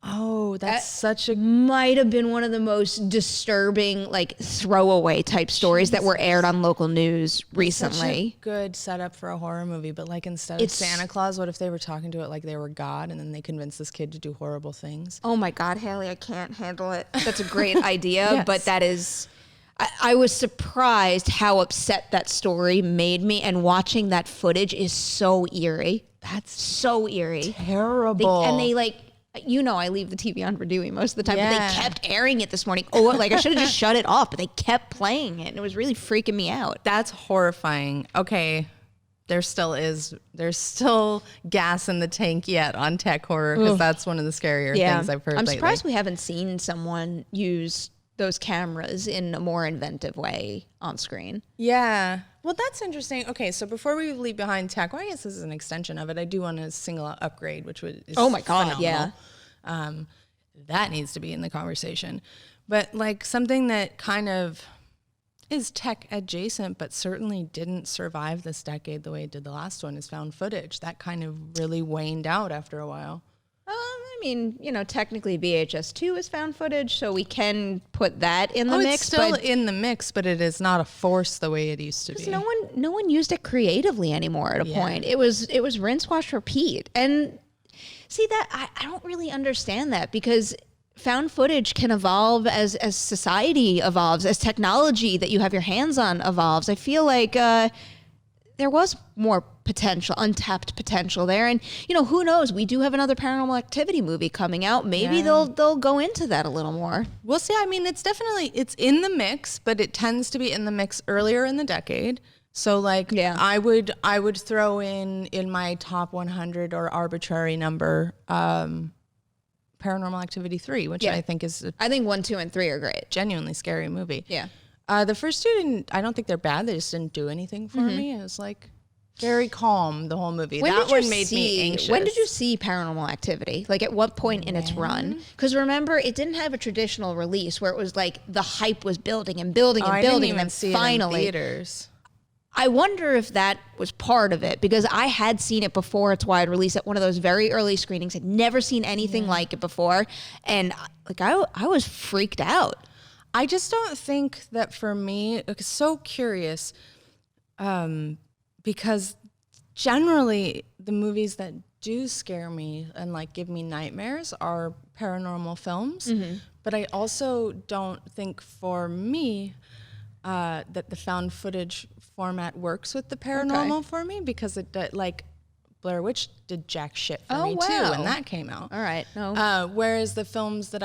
Oh, that's such a... Might have been one of the most disturbing, like, throwaway type stories that were aired on local news recently. Such a good setup for a horror movie, but like instead of Santa Claus, what if they were talking to it like they were God, and then they convinced this kid to do horrible things? Oh my God, Haleigh, I can't handle it. That's a great idea, but that is... I was surprised how upset that story made me, and watching that footage is so eerie. That's so eerie. Terrible. They like... I leave the TV on for Dewey most of the time, but they kept airing it this morning. Oh, like I should have just shut it off, but they kept playing it, and it was really freaking me out. That's horrifying. Okay, there's still gas in the tank yet on tech horror, because that's one of the scarier things I've heard lately. I'm surprised we haven't seen someone use those cameras in a more inventive way on screen. Yeah. Well, that's interesting. Okay, so before we leave behind tech, well, I guess this is an extension of it. I do want to single out Upgrade, which is oh my God, phenomenal. Yeah. That needs to be in the conversation. But like something that kind of is tech adjacent, but certainly didn't survive this decade the way it did the last one, is found footage. That kind of really waned out after a while. I mean, technically VHS 2 is found footage, so we can put that in the mix. It's still in the mix, but it is not a force the way it used to be. No one used it creatively anymore at a point. It was rinse, wash, repeat. And see that I don't really understand that, because found footage can evolve as society evolves, as technology that you have your hands on evolves. I feel like there was more potential, untapped potential there. And, who knows? We do have another Paranormal Activity movie coming out. Maybe they'll go into that a little more. We'll see. I mean, it's in the mix, but it tends to be in the mix earlier in the decade. So like, I would throw in my top 100 or arbitrary number, Paranormal Activity 3, which I think is I think 1, 2, and 3 are great. Genuinely scary movie. Yeah. The first two I don't think they're bad. They just didn't do anything for me. It was like very calm, the whole movie. That one made me anxious. When did you see Paranormal Activity? Like at what point in its run? Because remember, it didn't have a traditional release where it was like the hype was building and building and building, and then finally. It in theaters. I wonder if that was part of it, because I had seen it before its wide release at one of those very early screenings. I'd never seen anything like it before, and like I was freaked out. I just don't think that for me, it's so curious, because generally the movies that do scare me and like give me nightmares are paranormal films. But I also don't think for me that the found footage format works with the paranormal for me, because it like Blair Witch did jack shit for me too when that came out. All right. No. Whereas the films that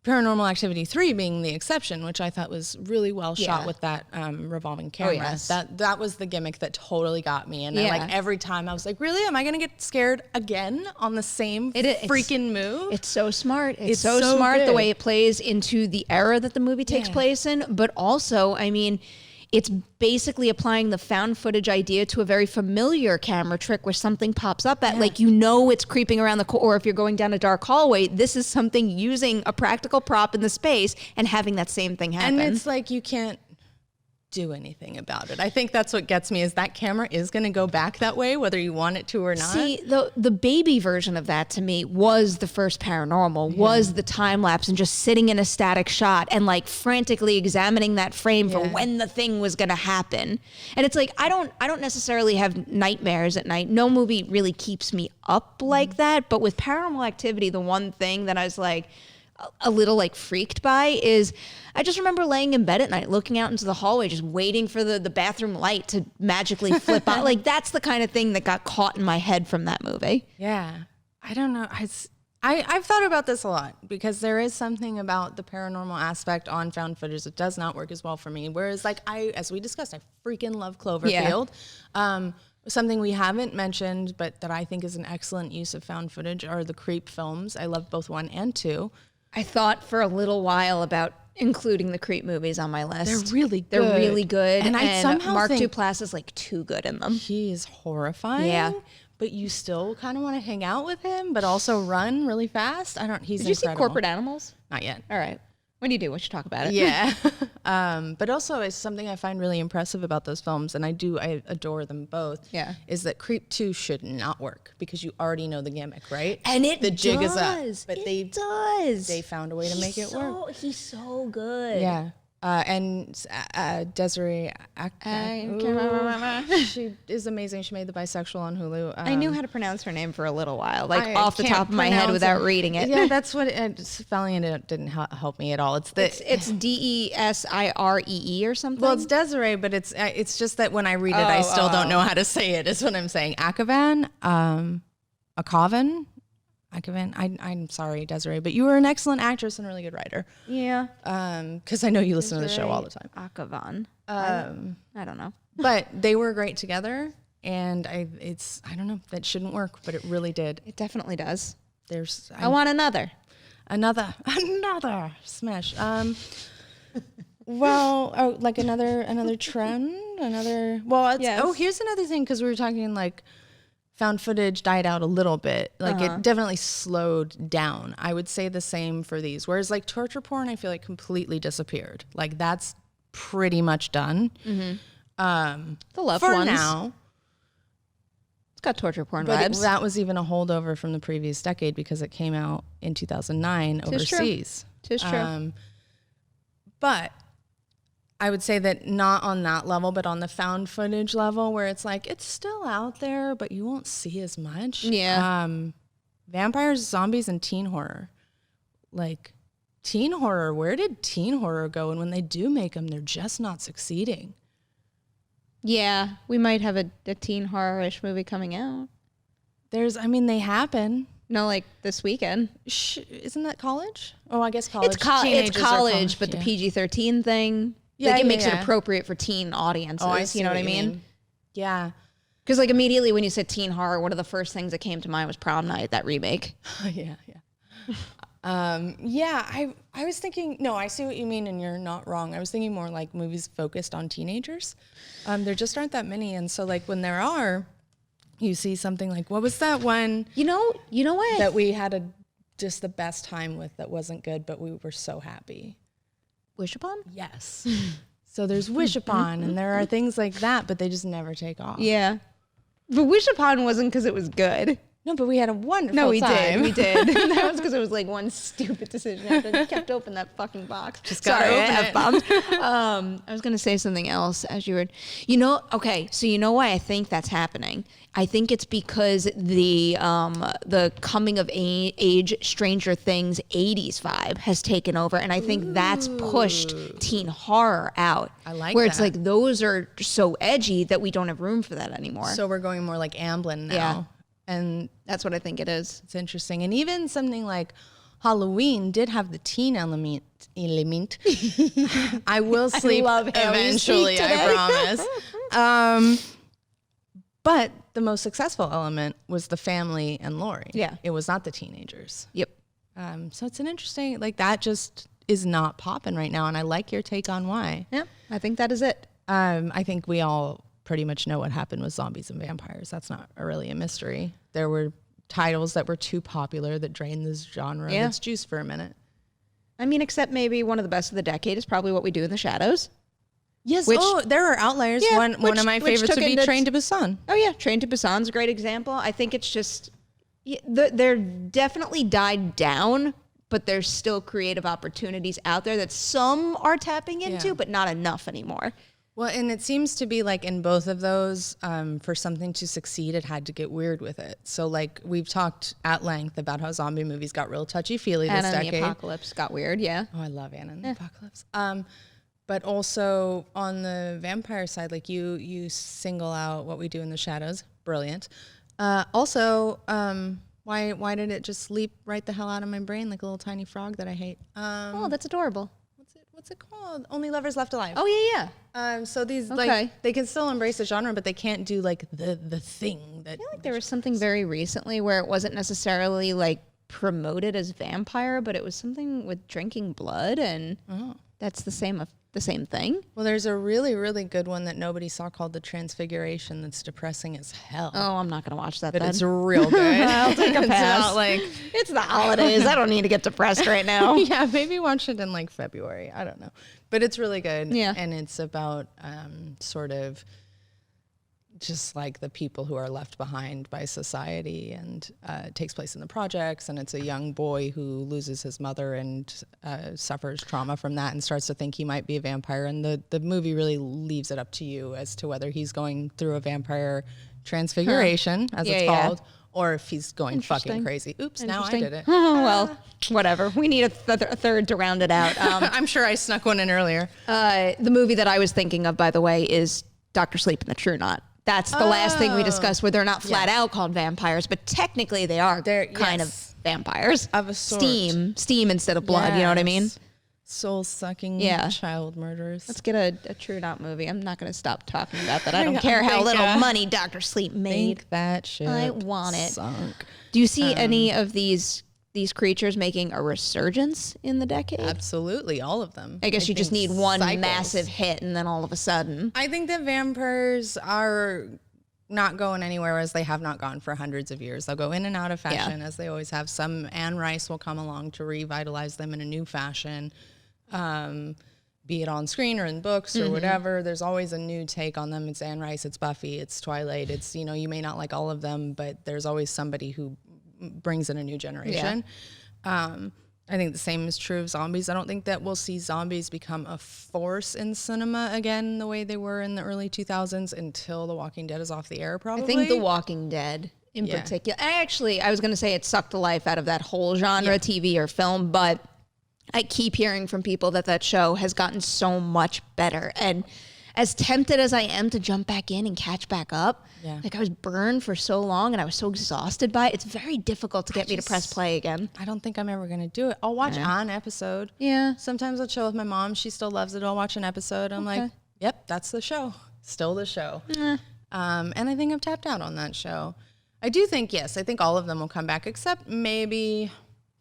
Paranormal Activity 3 being the exception, which I thought was really well shot with that revolving camera. Oh, yes. That was the gimmick that totally got me. And I, like every time I was like, really? Am I going to get scared again on the same freaking move? It's so smart. It's so smart the way it plays into the era that the movie takes place in. But also, I mean, it's basically applying the found footage idea to a very familiar camera trick where something pops up at it's creeping around the corner, or if you're going down a dark hallway, this is something using a practical prop in the space and having that same thing happen. And it's like you can't do anything about it. I think that's what gets me, is that camera is going to go back that way whether you want it to or not. See, the baby version of that to me was the first Paranormal, was the time lapse and just sitting in a static shot and like frantically examining that frame for when the thing was going to happen. And it's like I don't necessarily have nightmares at night. No movie really keeps me up like that, but with Paranormal Activity, the one thing that I was like a little like freaked by is I just remember laying in bed at night looking out into the hallway just waiting for the bathroom light to magically flip on. Like that's the kind of thing that got caught in my head from that movie. Yeah. I don't know. I've thought about this a lot, because there is something about the paranormal aspect on found footage that does not work as well for me. Whereas like as we discussed, I freaking love Cloverfield. Something we haven't mentioned, but that I think is an excellent use of found footage, are the Creep films. I love both 1 and 2. I thought for a little while about including the Creep movies on my list. They're really good. And I somehow Mark Duplass is like too good in them. He is horrifying. But you still kind of want to hang out with him, but also run really fast. He's incredible. Did you see Corporate Animals? Not yet. All right. When you do, we should talk about it. Yeah. But also it's something I find really impressive about those films, and I adore them both. Yeah. Is that Creep 2 should not work because you already know the gimmick, right? And the jig is up. But it does. They found a way to make it work. He's so good. Yeah. And Desiree, she is amazing. She made The Bisexual on Hulu. I knew how to pronounce her name for a little while, like off the top of my head without reading it. Yeah, that's what spelling it didn't help me at all. It's Desiree or something. Well, it's Desiree, but it's just that when I read it, I still don't know how to say it. Is what I'm saying. Akavan, I'm sorry, Desiree, but you were an excellent actress and a really good writer. Yeah. Because I know you listen to the show all the time. Akavan. I don't know. But they were great together, and I don't know, that shouldn't work, but it really did. It definitely does. I want another smash. Well, like another trend, here's another thing, because we were talking like found footage died out a little bit. Like it definitely slowed down. I would say the same for these. Whereas like torture porn, I feel like completely disappeared. Like that's pretty much done. Mm-hmm. The loved for ones. now. It's got torture porn vibes. That was even a holdover from the previous decade because it came out in 2009 overseas. Tis true. But I would say that not on that level, but on the found footage level where it's like, it's still out there, but you won't see as much. Yeah. Vampires, zombies, and teen horror. Like, teen horror, where did teen horror go? And when they do make them, they're just not succeeding. Yeah, we might have a teen horror-ish movie coming out. They happen. No, like this weekend. Isn't that college? Oh, I guess college. It's college, but the PG-13 thing. Yeah, it makes it appropriate for teen audiences. You know what I mean? Yeah. Because like immediately when you said teen horror, one of the first things that came to mind was Prom Night, that remake. Yeah. I was thinking, no, I see what you mean, and you're not wrong. I was thinking more like movies focused on teenagers. There just aren't that many, and so like when there are, you see something like, what was that one? You know what? That we had just the best time with that wasn't good, but we were so happy. Wish Upon? Yes. So there's Wish Upon, and there are things like that, but they just never take off. Yeah. But Wish Upon wasn't because it was good. No, but we had a wonderful time. We did. That was because it was like one stupid decision. I kept open that fucking box. Just got F-bombed. I was going to say something else as you were, so you know why I think that's happening? I think it's because the coming of age Stranger Things 80s vibe has taken over, and I think that's pushed teen horror out. I like where that. It's like those are so edgy that we don't have room for that anymore. So we're going more like Amblin now. Yeah. And that's what I think it is. It's interesting. And even something like Halloween did have the teen element. I will sleep eventually, I promise. But the most successful element was the family and Laurie. Yeah. It was not the teenagers. Yep. So it's an interesting, like that just is not popping right now. And I like your take on why. Yeah, I think that is it. I think we all pretty much know what happened with zombies and vampires. That's not really a mystery. There were titles that were too popular that drained this genre of its juice for a minute. I mean, except maybe one of the best of the decade is probably What We Do in the Shadows. Yes. There are outliers. Yeah, one of my favorites would be Train to Busan. Oh yeah, Train to Busan's a great example. I think it's just they're definitely died down, but there's still creative opportunities out there that some are tapping into, but not enough anymore. Well, and it seems to be like in both of those, for something to succeed, it had to get weird with it. So like we've talked at length about how zombie movies got real touchy-feely this decade. Anna and the Apocalypse got weird, yeah. Oh, I love Anna and the Apocalypse. But also on the vampire side, like you single out What We Do in the Shadows. Brilliant. Also, why did it just leap right the hell out of my brain like a little tiny frog that I hate? Oh, that's adorable. What's it called? Only Lovers Left Alive. Oh yeah. So these like they can still embrace the genre, but they can't do like the thing that. I feel like there was something very recently where it wasn't necessarily like promoted as vampire, but it was something with drinking blood, and that's the same the same thing. Well, there's a really, really good one that nobody saw called The Transfiguration that's depressing as hell. Oh, I'm not going to watch that But then. it's real good. I'll take a pass. It's the holidays. I don't need to get depressed right now. Yeah, maybe watch it in like February. I don't know. But it's really good. Yeah. And it's about sort of just like the people who are left behind by society, and it takes place in the projects, and it's a young boy who loses his mother and suffers trauma from that and starts to think he might be a vampire, and the movie really leaves it up to you as to whether he's going through a vampire transfiguration, as it's called, or if he's going fucking crazy. Oops, now I did it. Oh, well, whatever. We need a third to round it out. I'm sure I snuck one in earlier. The movie that I was thinking of, by the way, is Dr. Sleep and the True Knot. That's the last thing we discussed, where they're not flat out called vampires, but technically they are kind of vampires. Of a sort. Steam instead of blood, you know what I mean? Soul-sucking child murderers. Let's get a True Knot movie. I'm not going to stop talking about that. I don't care how little money Dr. Sleep made. Think that shit I want it. Sunk. Do you see any of these creatures making a resurgence in the decade? Absolutely, all of them. I guess you just need one massive hit, and then all of a sudden. I think that vampires are not going anywhere, as they have not gone for hundreds of years. They'll go in and out of fashion, as they always have. Some Anne Rice will come along to revitalize them in a new fashion, be it on screen or in books or whatever. There's always a new take on them. It's Anne Rice, it's Buffy, it's Twilight. It's, you may not like all of them, but there's always somebody who brings in a new generation. I think the same is true of zombies. I don't think that we'll see zombies become a force in cinema again the way they were in the early 2000s until The Walking Dead is off the air, probably. I think The Walking Dead in particular. I was going to say it sucked the life out of that whole genre, TV or film, but I keep hearing from people that show has gotten so much better. And as tempted as I am to jump back in and catch back up, like I was burned for so long and I was so exhausted by it. It's very difficult to get me to press play again. I don't think I'm ever going to do it. I'll watch an episode. Yeah. Sometimes I'll chill with my mom. She still loves it. I'll watch an episode. I'm like, yep, that's the show. Still the show. And I think I've tapped out on that show. I do think, I think all of them will come back, except maybe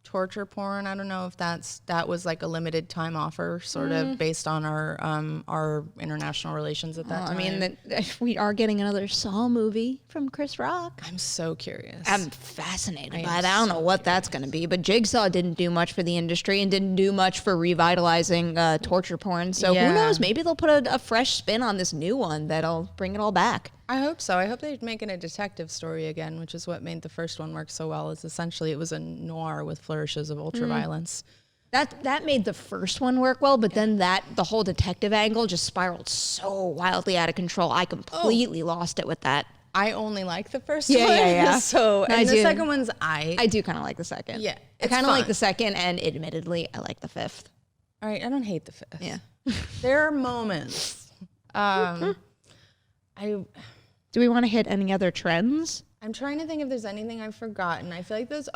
torture porn. I don't know if that was like a limited time offer, sort of based on our international relations at that time. I mean, we are getting another Saw movie from Chris Rock. I'm so curious. I'm fascinated by it. I don't know what that's going to be, but Jigsaw didn't do much for the industry and didn't do much for revitalizing torture porn. So who knows? Maybe they'll put a fresh spin on this new one that'll bring it all back. I hope so. I hope they make it a detective story again, which is what made the first one work so well. Is essentially it was a noir with flourishes of ultraviolence. That made the first one work well, but then the whole detective angle just spiraled so wildly out of control. I completely lost it with that. I only like the first one. Yeah. So the second one's I do kind of like the second. Yeah, I kind of like the second, and admittedly, I like the fifth. All right, I don't hate the fifth. Yeah, there are moments. Do we want to hit any other trends? I'm trying to think if there's anything I've forgotten. I feel like there's,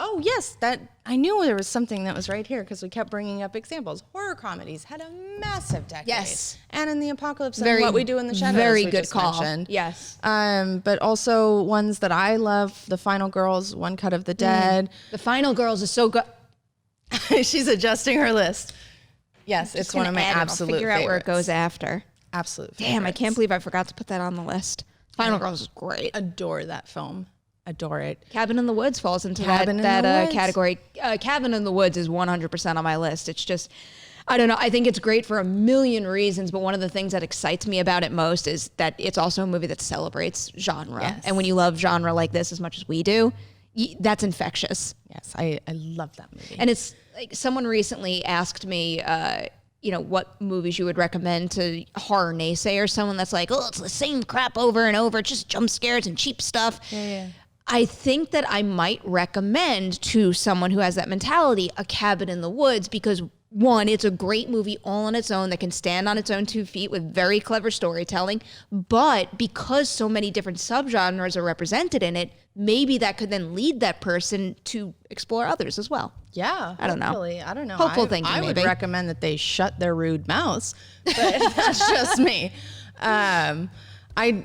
that I knew there was something that was right here because we kept bringing up examples. Horror comedies had a massive decade. Yes. And in the Apocalypse and What We Do in the Shadows. Very good call. Mentioned. Yes. But also ones that I love, The Final Girls, One Cut of the Dead. The Final Girls is so good. She's adjusting her list. Yes, it's one of my absolute favorites. Figure out where it goes after. Absolute Damn, favorites. I can't believe I forgot to put that on the list. Final Girls is great. Adore that film. Adore it. Cabin in the Woods falls into that category. Cabin in the Woods is 100% on my list. It's just, I don't know. I think it's great for a million reasons, but one of the things that excites me about it most is that it's also a movie that celebrates genre. Yes. And when you love genre like this as much as we do, that's infectious. Yes, I love that movie. And it's like someone recently asked me, what movies you would recommend to horror naysayers, someone that's like, it's the same crap over and over, just jump scares and cheap stuff. Yeah. I think that I might recommend to someone who has that mentality A Cabin in the Woods because, one, it's a great movie all on its own that can stand on its own 2 feet with very clever storytelling. But because so many different subgenres are represented in it, maybe that could then lead that person to explore others as well. Yeah. I don't know. I don't know. Hopeful thinking, I would maybe. recommend that they shut their rude mouths, but that's just me. I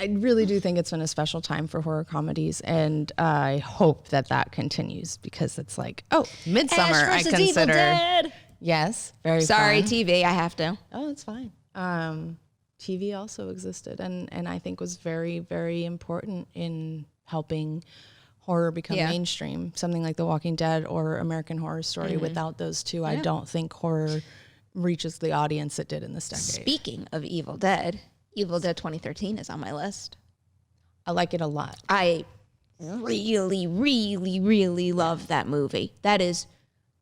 really do think it's been a special time for horror comedies, and I hope that continues because it's like, Midsummer I consider. Yes, very Sorry, fun. TV, I have to. Oh, it's fine. TV also existed and I think was very, very important in helping horror become mainstream. Something like The Walking Dead or American Horror Story. Without those two, I don't think horror reaches the audience it did in this decade. Speaking of Evil Dead 2013 is on my list. I like it a lot. I really, really, really love that movie. That is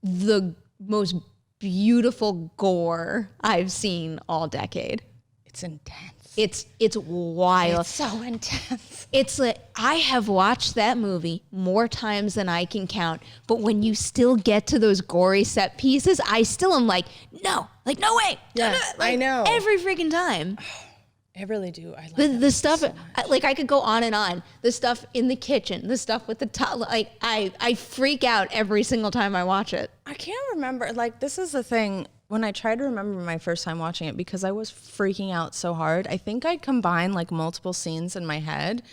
the most beautiful gore I've seen all decade. It's intense. It's wild. It's so intense. It's like, I have watched that movie more times than I can count, but when you still get to those gory set pieces, I still am like, no way. Yeah, like, I know. Every freaking time. I really do. I like the stuff, so like I could go on and on. The stuff in the kitchen, the stuff with the top, like I freak out every single time I watch it. I can't remember. Like, this is the thing. When I try to remember my first time watching it, because I was freaking out so hard, I think I combined like multiple scenes in my head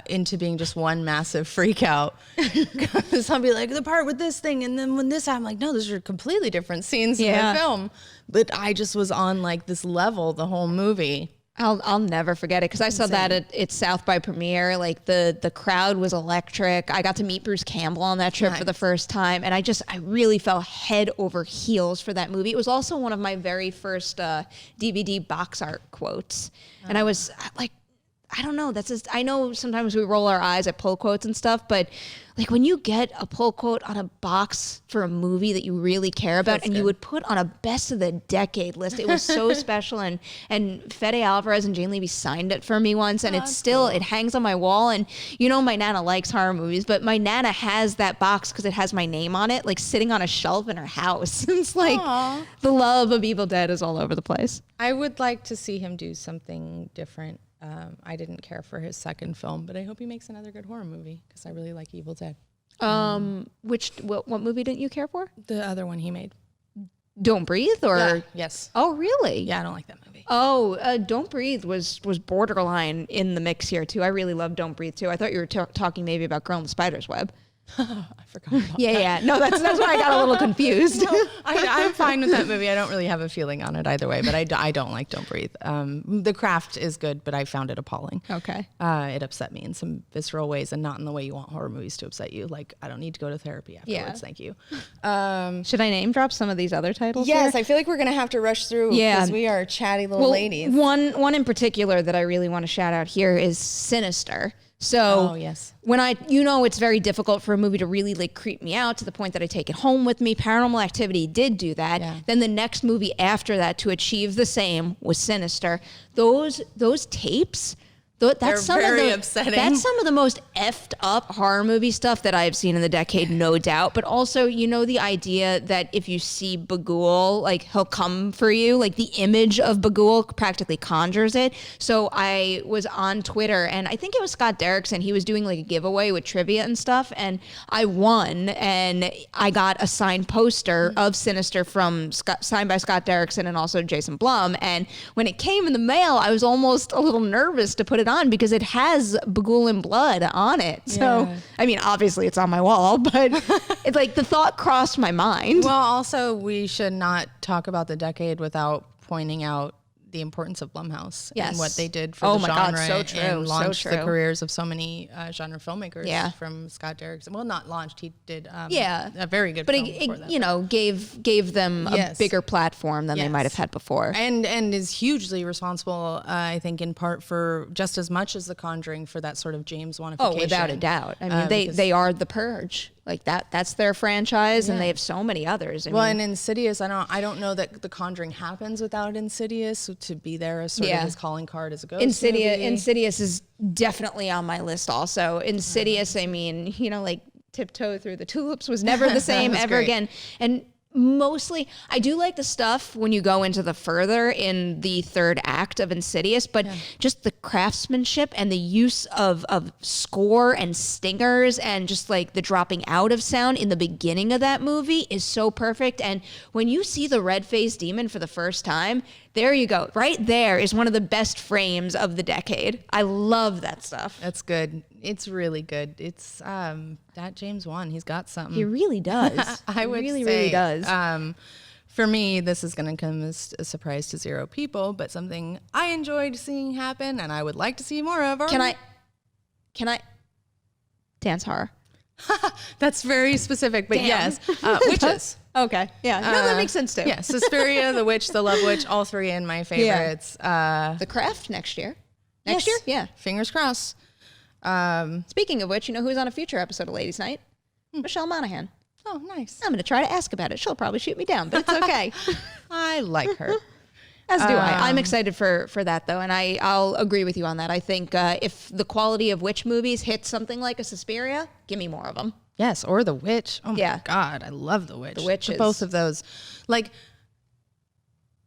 into being just one massive freak out. Because I'll be like, the part with this thing, and then when this, I'm like, no, those are completely different scenes in the film. But I just was on like this level the whole movie. I'll never forget it because I saw that at South by Premiere. Like the crowd was electric. I got to meet Bruce Campbell on that trip for the first time, and I really fell head over heels for that movie. It was also one of my very first DVD box art quotes, and I was like, I don't know. That's just, I know sometimes we roll our eyes at pull quotes and stuff, but like when you get a pull quote on a box for a movie that you really care about, and you would put on a best of the decade list, it was so special. And Fede Alvarez and Jane Levy signed it for me once, and it's still, it hangs on my wall. And you know, my Nana likes horror movies, but my Nana has that box because it has my name on it, like sitting on a shelf in her house. It's like the love of Evil Dead is all over the place. I would like to see him do something different. I didn't care for his second film, but I hope he makes another good horror movie because I really like Evil Dead. What movie didn't you care for? The other one he made. Don't Breathe, or yes. Oh, really? Yeah, I don't like that movie. Oh, Don't Breathe was borderline in the mix here too. I really love Don't Breathe too. I thought you were talking maybe about Girl in the Spider's Web. I forgot about that. Yeah. No, that's why I got a little confused. No, I'm fine with that movie. I don't really have a feeling on it either way, but I don't like Don't Breathe. The Craft is good, but I found it appalling. Okay. It upset me in some visceral ways and not in the way you want horror movies to upset you. Like, I don't need to go to therapy afterwards. Thank you. Should I name drop some of these other titles? Yes, here? I feel like we're going to have to rush through because we are chatty little ladies. One in particular that I really want to shout out here is Sinister. So when it's very difficult for a movie to really like creep me out to the point that I take it home with me. Paranormal Activity did do that. Yeah. Then the next movie after that to achieve the same was Sinister. Those tapes, that's very upsetting. That's some of the most effed up horror movie stuff that I've seen in the decade, no doubt. But also, the idea that if you see Bagul, like he'll come for you, like the image of Bagul practically conjures it. So I was on Twitter, and I think it was Scott Derrickson. He was doing like a giveaway with trivia and stuff, and I won, and I got a signed poster of Sinister signed by Scott Derrickson and also Jason Blum. And when it came in the mail, I was almost a little nervous to put it on because it has Bagul and blood on it. So, I mean, obviously it's on my wall, but it's like the thought crossed my mind. Well, also we should not talk about the decade without pointing out the importance of Blumhouse and what they did for the genre. God, so true. And launched so the true. careers of so many genre filmmakers from Scott Derrickson. Well, not launched. He did a very good film before that. Gave them a bigger platform than they might have had before. And is hugely responsible, I think, in part for just as much as The Conjuring for that sort of James Wanification. Oh, without a doubt. I mean, they are the Purge. Like that's their franchise, and they have so many others. And Insidious, I don't know that The Conjuring happens without Insidious to be there as sort of his calling card as a ghost movie. Insidious is definitely on my list also. Insidious, I mean, like Tiptoe Through the Tulips was never the same ever again. And mostly, I do like the stuff when you go into the further in the third act of Insidious, but just the craftsmanship and the use of score and stingers and just like the dropping out of sound in the beginning of that movie is so perfect. And when you see the red-faced demon for the first time, there you go. Right there is one of the best frames of the decade. I love that stuff. That's good. It's really good. It's that James Wan. He's got something. He really does. I would really, say, really does. For me, this is going to come as a surprise to zero people, but something I enjoyed seeing happen and I would like to see more of. Can I dance horror? That's very specific, but yes. Witches. Okay. Yeah. No, that makes sense too. Yeah. Suspiria, The Witch, The Love Witch, all three in my favorites. The Craft next year. Next year? Yeah. Fingers crossed. Speaking of which, you know who's on a future episode of Ladies Night? Michelle Monaghan. Oh, nice. I'm going to try to ask about it. She'll probably shoot me down, but it's okay. I like her. As do I. I'm excited for that, though, and I'll agree with you on that. I think if the quality of witch movies hits something like a Suspiria, give me more of them. Yes, or The Witch. Oh, my God. I love The Witch. The Witch is... Both of those. Like,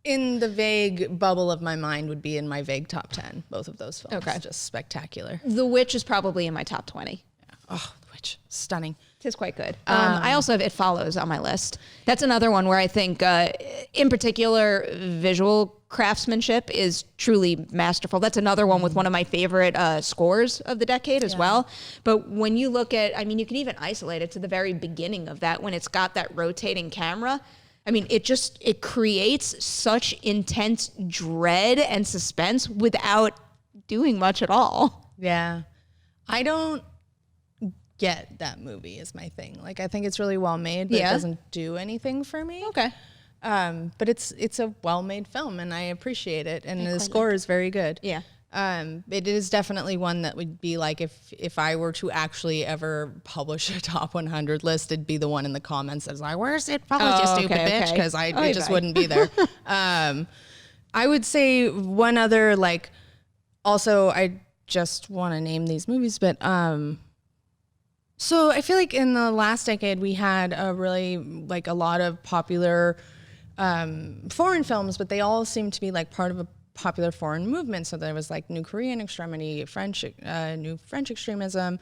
in the vague bubble of my mind would be in my vague top 10. Both of those films. Okay. Just spectacular. The Witch is probably in my top 20. Yeah. Oh, The Witch. Stunning. It is quite good. I also have It Follows on my list. That's another one where I think, in particular, visual craftsmanship is truly masterful. That's another one with one of my favorite scores of the decade as well. But when you look at, I mean, you can even isolate it to the very beginning of that when it's got that rotating camera. I mean, it creates such intense dread and suspense without doing much at all. Yeah. I don't get that movie is my thing. Like, I think it's really well made, but it doesn't do anything for me. Okay. But it's a well-made film and I appreciate it. And the score is very good. Yeah. It is definitely one that would be like, if I were to actually ever publish a top 100 list, it'd be the one in the comments that's like, where's It Follows, you stupid bitch? Because it just wouldn't be there. I would say one other, like, also, I just want to name these movies, but, so I feel like in the last decade, we had a really, like, a lot of popular foreign films, but they all seemed to be like part of a popular foreign movement. So there was like New Korean extremity, new French extremism.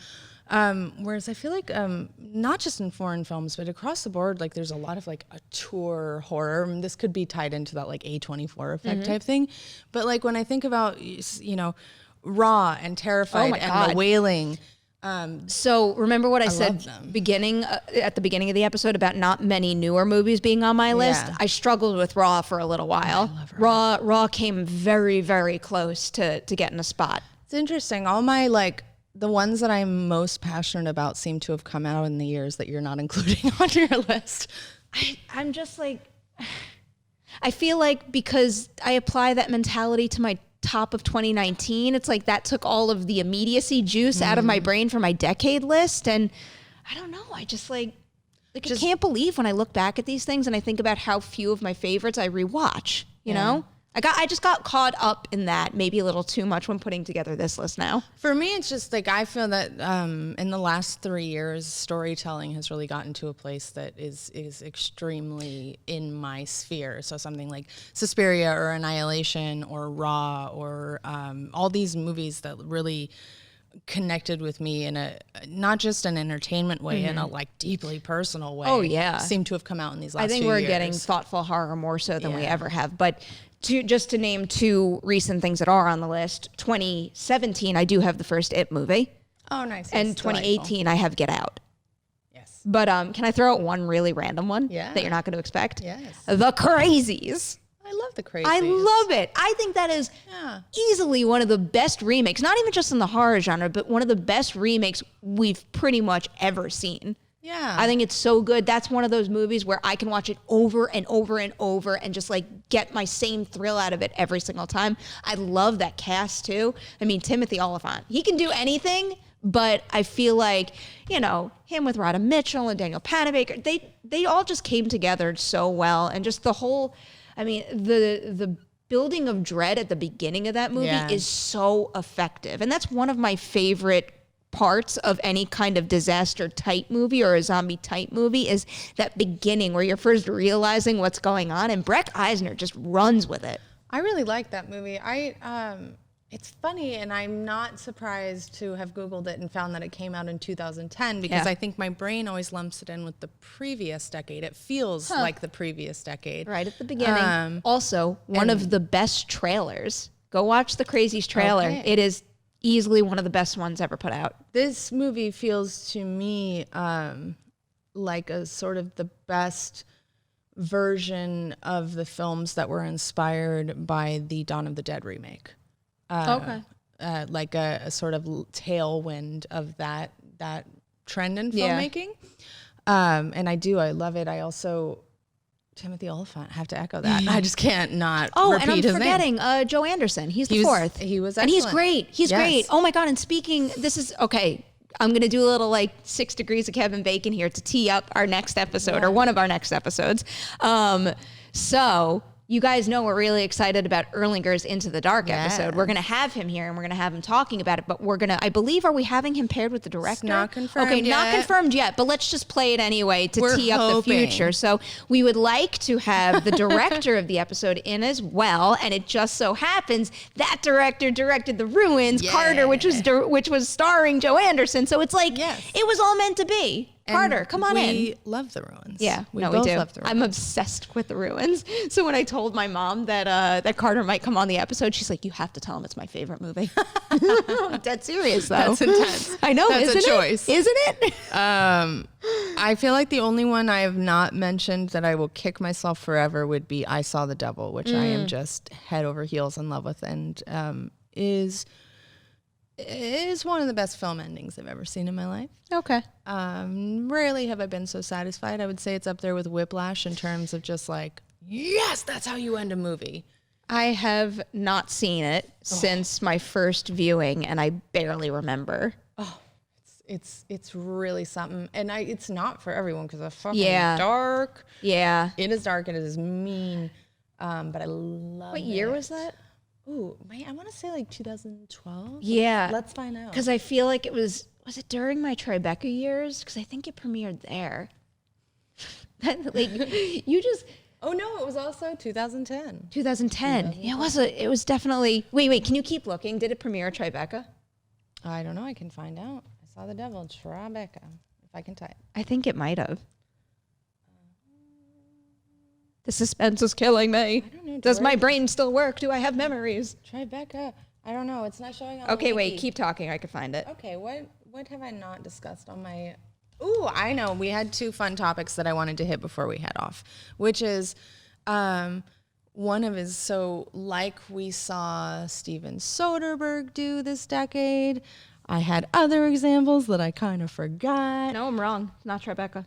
Whereas I feel like not just in foreign films, but across the board, like there's a lot of like auteur horror. I mean, this could be tied into that like A24 effect type thing. But like when I think about, you know, Raw and Terrified and The Wailing. So remember what I said at the beginning of the episode about not many newer movies being on my list? I struggled with Raw for a little while. Raw came very, very close to getting a spot. It's interesting. All my the ones that I'm most passionate about seem to have come out in the years that you're not including on your list. I'm just like, I feel like because I apply that mentality to my top of 2019, it's like that took all of the immediacy juice out of my brain for my decade list. And I don't know, I just I can't believe when I look back at these things and I think about how few of my favorites I rewatch, you know? I just got caught up in that maybe a little too much when putting together this list now. For me, it's just like I feel that in the last 3 years, storytelling has really gotten to a place that is extremely in my sphere. So something like Suspiria or Annihilation or Raw or all these movies that really connected with me in a not just an entertainment way, in a like deeply personal way. Oh yeah, seem to have come out in these last few years. I think we're getting thoughtful horror more so than we ever have. But just to name two recent things that are on the list, 2017, I do have the first It movie. Oh, nice. And 2018, I have Get Out. Yes. But can I throw out one really random one that you're not going to expect? Yes. The Crazies. I love The Crazies. I love it. I think that is easily one of the best remakes, not even just in the horror genre, but one of the best remakes we've pretty much ever seen. Yeah. I think it's so good. That's one of those movies where I can watch it over and over and over and just like get my same thrill out of it every single time. I love that cast too. I mean, Timothy Olyphant, he can do anything, but I feel like, you know, him with Radha Mitchell and Daniel Panabaker, they all just came together so well. And just the whole, I mean, the building of dread at the beginning of that movie is so effective. And that's one of my favorite parts of any kind of disaster type movie or a zombie type movie is that beginning where you're first realizing what's going on, and Breck Eisner just runs with it. I really like that movie. It's funny, and I'm not surprised to have Googled it and found that it came out in 2010 because I think my brain always lumps it in with the previous decade. It feels like the previous decade. Right at the beginning. Also, one of the best trailers. Go watch the Crazies trailer. Okay. It is easily one of the best ones ever put out. This movie feels to me like a sort of the best version of the films that were inspired by the Dawn of the Dead remake. Like a sort of tailwind of that trend in filmmaking. And I love it. I also, Timothy Olyphant, have to echo that. I just can't not repeat his name. And I'm forgetting Joe Anderson. He's the fourth. He was excellent. And he's great. He's great. Oh my God. And speaking, I'm going to do a little 6 degrees of Kevin Bacon here to tee up our next episode or one of our next episodes. So you guys know we're really excited about Erlinger's Into the Dark episode. We're going to have him here and we're going to have him talking about it, but I believe, are we having him paired with the director? It's not confirmed yet. Not confirmed yet, but let's just play it anyway to tee up the future. So we would like to have the director of the episode in as well, and it just so happens that director directed The Ruins, Carter, which was starring Joe Anderson. So it's it was all meant to be. Carter, come on in. We love The Ruins. Yeah, we both do. love The Ruins. I'm obsessed with The Ruins. So when I told my mom that Carter might come on the episode, she's like, "You have to tell him it's my favorite movie." I'm dead serious, though. That's intense. I know. That's a choice, isn't it? I feel like the only one I have not mentioned that I will kick myself forever would be I Saw the Devil, which I am just head over heels in love with, and is one of the best film endings I've ever seen in my life. Okay. Rarely have I been so satisfied. I would say it's up there with Whiplash in terms of just yes, that's how you end a movie. I have not seen it since my first viewing, and I barely remember. Oh, it's really something, and it's not for everyone because it's fucking dark. Yeah, it is dark. It is mean, but I love. What year was that? Ooh, I want to say 2012. Yeah. Let's find out. Because I feel like was it during my Tribeca years? Because I think it premiered there. You just... Oh, no, it was also 2010. 2010. Yeah, it was definitely... Wait, can you keep looking? Did it premiere at Tribeca? I don't know. I can find out. I Saw the Devil, Tribeca, if I can type. I think it might have. The suspense is killing me. I don't know. Does my brain still work? Do I have memories? Tribeca. I don't know. It's not showing on Okay, the wiki. wait. Keep talking. I could find it. Okay, what have I not discussed on my... Ooh, I know. We had 2 fun topics that I wanted to hit before we head off, which is one of his... So we saw Steven Soderbergh do this decade. I had other examples that I kind of forgot. No, I'm wrong. It's not Tribeca.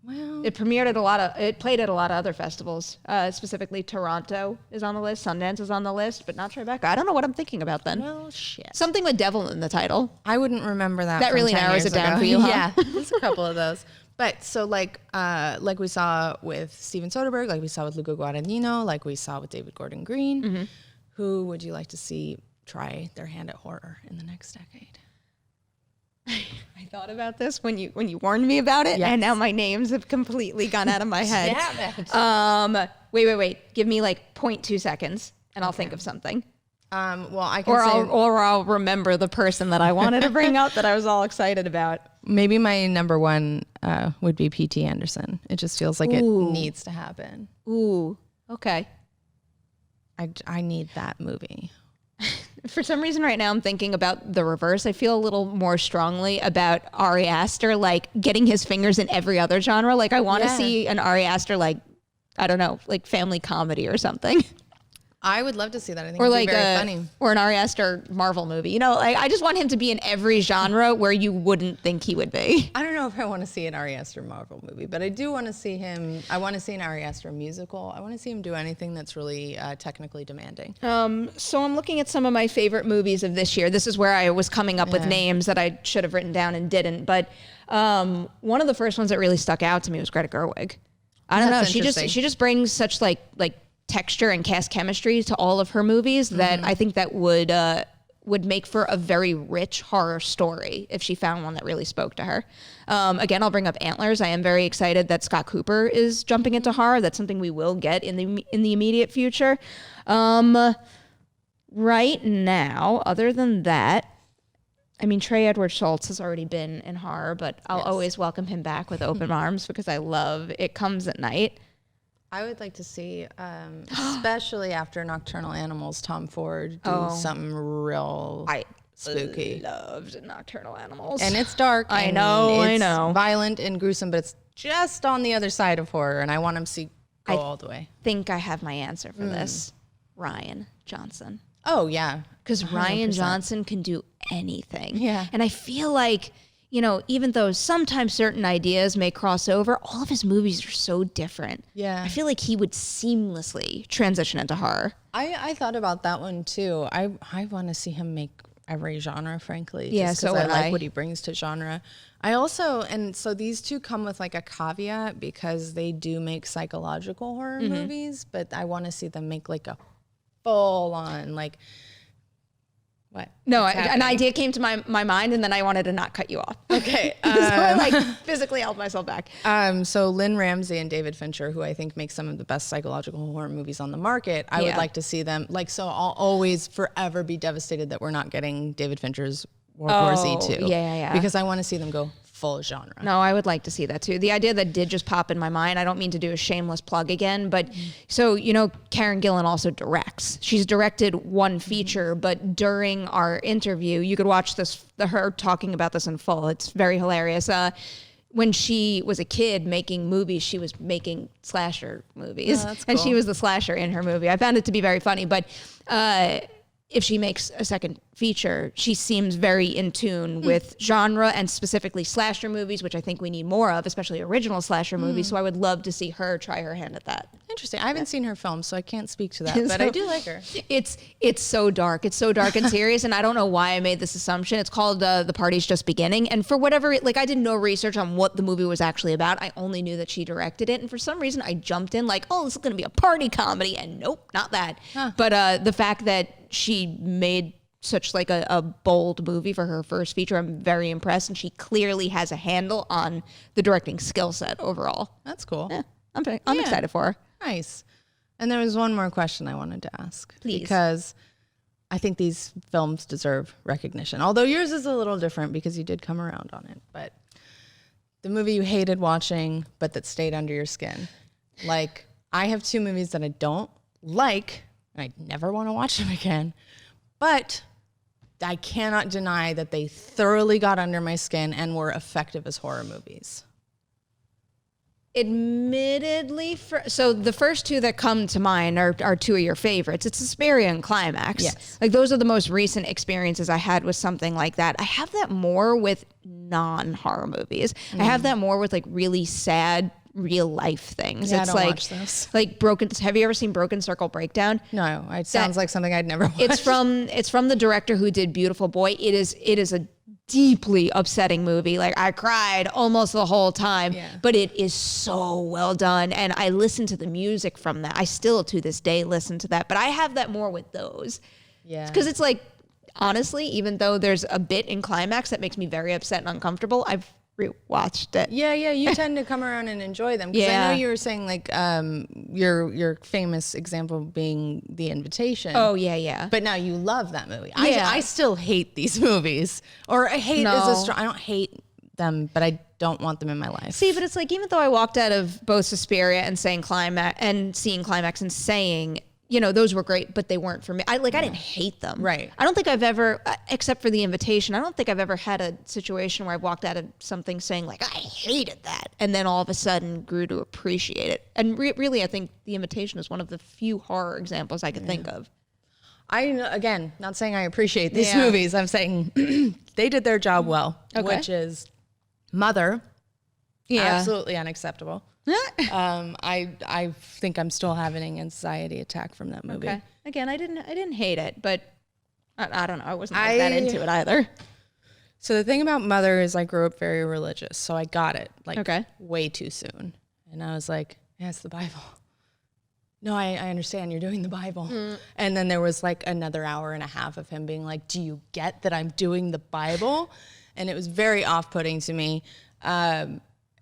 Well, it played at a lot of other festivals. Specifically, Toronto is on the list, Sundance is on the list, but not Tribeca. I don't know what I'm thinking about then. Well, shit. Something with devil in the title. I wouldn't remember that. That really narrows it down for you, huh? Yeah, there's a couple of those. But so like we saw with Steven Soderbergh, like we saw with Luca Guadagnino, like we saw with David Gordon Green. Who would you like to see try their hand at horror in the next decade? I thought about this when you warned me about it, and now my names have completely gone out of my head. Damn it. Wait. Give me 0.2 seconds, and I'll think of something. Well, I can I'll remember the person that I wanted to bring up that I was all excited about. Maybe my number one would be P.T. Anderson. It just feels like it needs to happen. Ooh, okay. I need that movie. For some reason right now I'm thinking about the reverse. I feel a little more strongly about Ari Aster getting his fingers in every other genre. I want to see an Ari Aster I don't know, family comedy or something. I would love to see that. I think it would be very funny. Or an Ari Aster Marvel movie. I just want him to be in every genre where you wouldn't think he would be. I don't know if I want to see an Ari Aster Marvel movie, but I do want to see him. I want to see an Ari Aster musical. I want to see him do anything that's really technically demanding. So I'm looking at some of my favorite movies of this year. This is where I was coming up with names that I should have written down and didn't. But one of the first ones that really stuck out to me was Greta Gerwig. I don't know. She just brings such like texture and cast chemistry to all of her movies that I think that would make for a very rich horror story if she found one that really spoke to her. Again, I'll bring up Antlers. I am very excited that Scott Cooper is jumping into horror. That's something we will get in the immediate future. Right now, other than that, I mean, Trey Edward Schultz has already been in horror, but I'll always welcome him back with open arms because I love It Comes at Night. I would like to see, especially after Nocturnal Animals, Tom Ford do something real spooky. I loved Nocturnal Animals. And it's dark. I know. Violent and gruesome, but it's just on the other side of horror. And I want him to go all the way. I think I have my answer for this. Rian Johnson. Oh, yeah. Because Rian Johnson can do anything. Yeah. And I feel like, you know, even though sometimes certain ideas may cross over, all of his movies are so different. Yeah. I feel like he would seamlessly transition into horror. I thought about that one too. I want to see him make every genre, frankly. Yeah, just so because would I like I. what he brings to genre. I also, and so these two come with like a caveat because they do make psychological horror movies, but I want to see them make like a full on like, what? No, an idea came to my mind, and then I wanted to not cut you off. Okay. So I like physically held myself back. So Lynn Ramsey and David Fincher, who I think make some of the best psychological horror movies on the market, I would like to see them. Like, so I'll always forever be devastated that we're not getting David Fincher's World War Z 2. Yeah. Because I want to see them go full genre. No, I would like to see that too. The idea that did just pop in my mind, I don't mean to do a shameless plug again, but so, you know, Karen Gillan also directs. She's directed one feature, but during our interview, you could watch her talking about this in full. It's very hilarious. When she was a kid making movies, she was making slasher movies. Oh, that's and cool. she was the slasher in her movie. I found it to be very funny, but if she makes a second feature, she seems very in tune with genre and specifically slasher movies, which I think we need more of, especially original slasher movies. So I would love to see her try her hand at that. Interesting. I haven't seen her film, so I can't speak to that, but I do like her. It's so dark. It's so dark and serious, and I don't know why I made this assumption. It's called The Party's Just Beginning, and for whatever, like I did no research on what the movie was actually about. I only knew that she directed it, and for some reason I jumped in like, oh, this is going to be a party comedy, and nope, not that. But the fact that she made such like a bold movie for her first feature, I'm very impressed, and she clearly has a handle on the directing skill set overall. That's cool. Yeah, I'm excited for her. Nice. And there was one more question I wanted to ask. Please. Because I think these films deserve recognition. Although yours is a little different because you did come around on it. But the movie you hated watching, but that stayed under your skin. Like, I have two movies that I don't like, and I never want to watch them again. But I cannot deny that they thoroughly got under my skin and were effective as horror movies. Admittedly, so the first two that come to mind are two of your favorites. It's Suspiria and Climax. Yes. Like those are the most recent experiences I had with something like that. I have that more with non-horror movies. I have that more with like really sad real life things. Yeah, it's I don't like watch those. like have you ever seen Broken Circle Breakdown? No, it sounds like something I'd never watch. It's from the director who did Beautiful Boy. It is a deeply upsetting movie. Like I cried almost the whole time, but it is so well done. And I listen to the music from that. I still to this day listen to that, but I have that more with those. Yeah. Because it's like, honestly, even though there's a bit in Climax that makes me very upset and uncomfortable, I've rewatched it. Yeah, you tend to come around and enjoy them. Because I know you were saying like your famous example being The Invitation. Oh, yeah. But now you love that movie. I still hate these movies. Or I hate I don't hate them, but I don't want them in my life. See, but it's like, even though I walked out of both Suspiria and seeing Climax and saying, you know, those were great, but they weren't for me. I didn't hate them. Right. I don't think I've ever, except for The Invitation, I don't think I've ever had a situation where I walked out of something saying like, I hated that. And then all of a sudden grew to appreciate it. And really, I think The Invitation is one of the few horror examples I could think of. Again, not saying I appreciate these movies. I'm saying they did their job well, which is Mother. Yeah. Absolutely unacceptable. I think I'm still having an anxiety attack from that movie. Okay. Again, I didn't hate it, but I don't know. I wasn't that into it either. So the thing about Mother is I grew up very religious, so I got it way too soon. And I was like, yeah, it's the Bible. No, I understand you're doing the Bible. And then there was like another hour and a half of him being like, do you get that I'm doing the Bible? And it was very off-putting to me.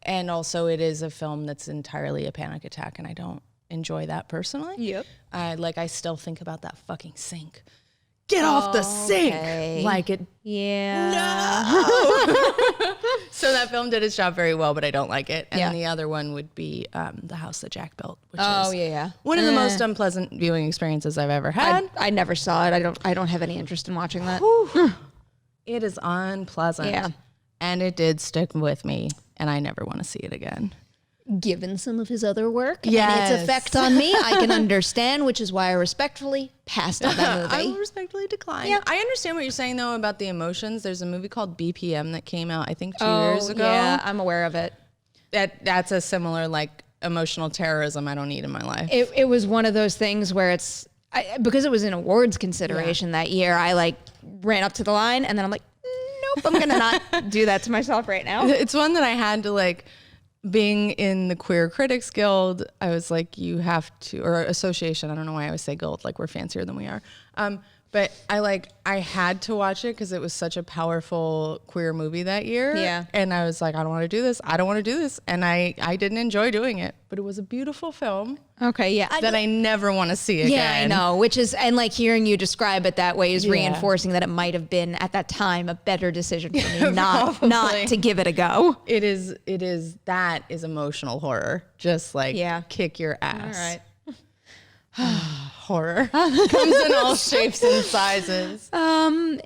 And also it is a film that's entirely a panic attack, and I don't enjoy that personally. Yep. I still think about that fucking sink. Get off the sink. Like it. Yeah. No. So that film did its job very well, but I don't like it. And the other one would be The House That Jack Built, which is one of the most unpleasant viewing experiences I've ever had. I never saw it. I don't have any interest in watching that. It is unpleasant. Yeah. And it did stick with me, and I never want to see it again. given some of his other work and its effect on me, I can understand, which is why I respectfully passed on that movie. I will respectfully decline. Yeah. I understand what you're saying, though, about the emotions. There's a movie called BPM that came out, I think, 2 years ago. Yeah, I'm aware of it. That's a similar, like, emotional terrorism I don't need in my life. It was one of those things where because it was an awards consideration that year, I like ran up to the line and then I'm like, nope, I'm gonna not do that to myself right now. It's one that I had to, like, being in the Queer Critics Guild, I was like, you have to, or association, I don't know why I always say guild, like we're fancier than we are. But I had to watch it because it was such a powerful queer movie that year. Yeah. And I was like, I don't want to do this. I don't want to do this. And I didn't enjoy doing it, but it was a beautiful film. Okay. Yeah. That I never want to see again. Yeah, I know. Which is, and like hearing you describe it that way is reinforcing that it might have been at that time a better decision for me not to give it a go. That is emotional horror. Just like kick your ass. All right. Horror comes in all shapes and sizes. I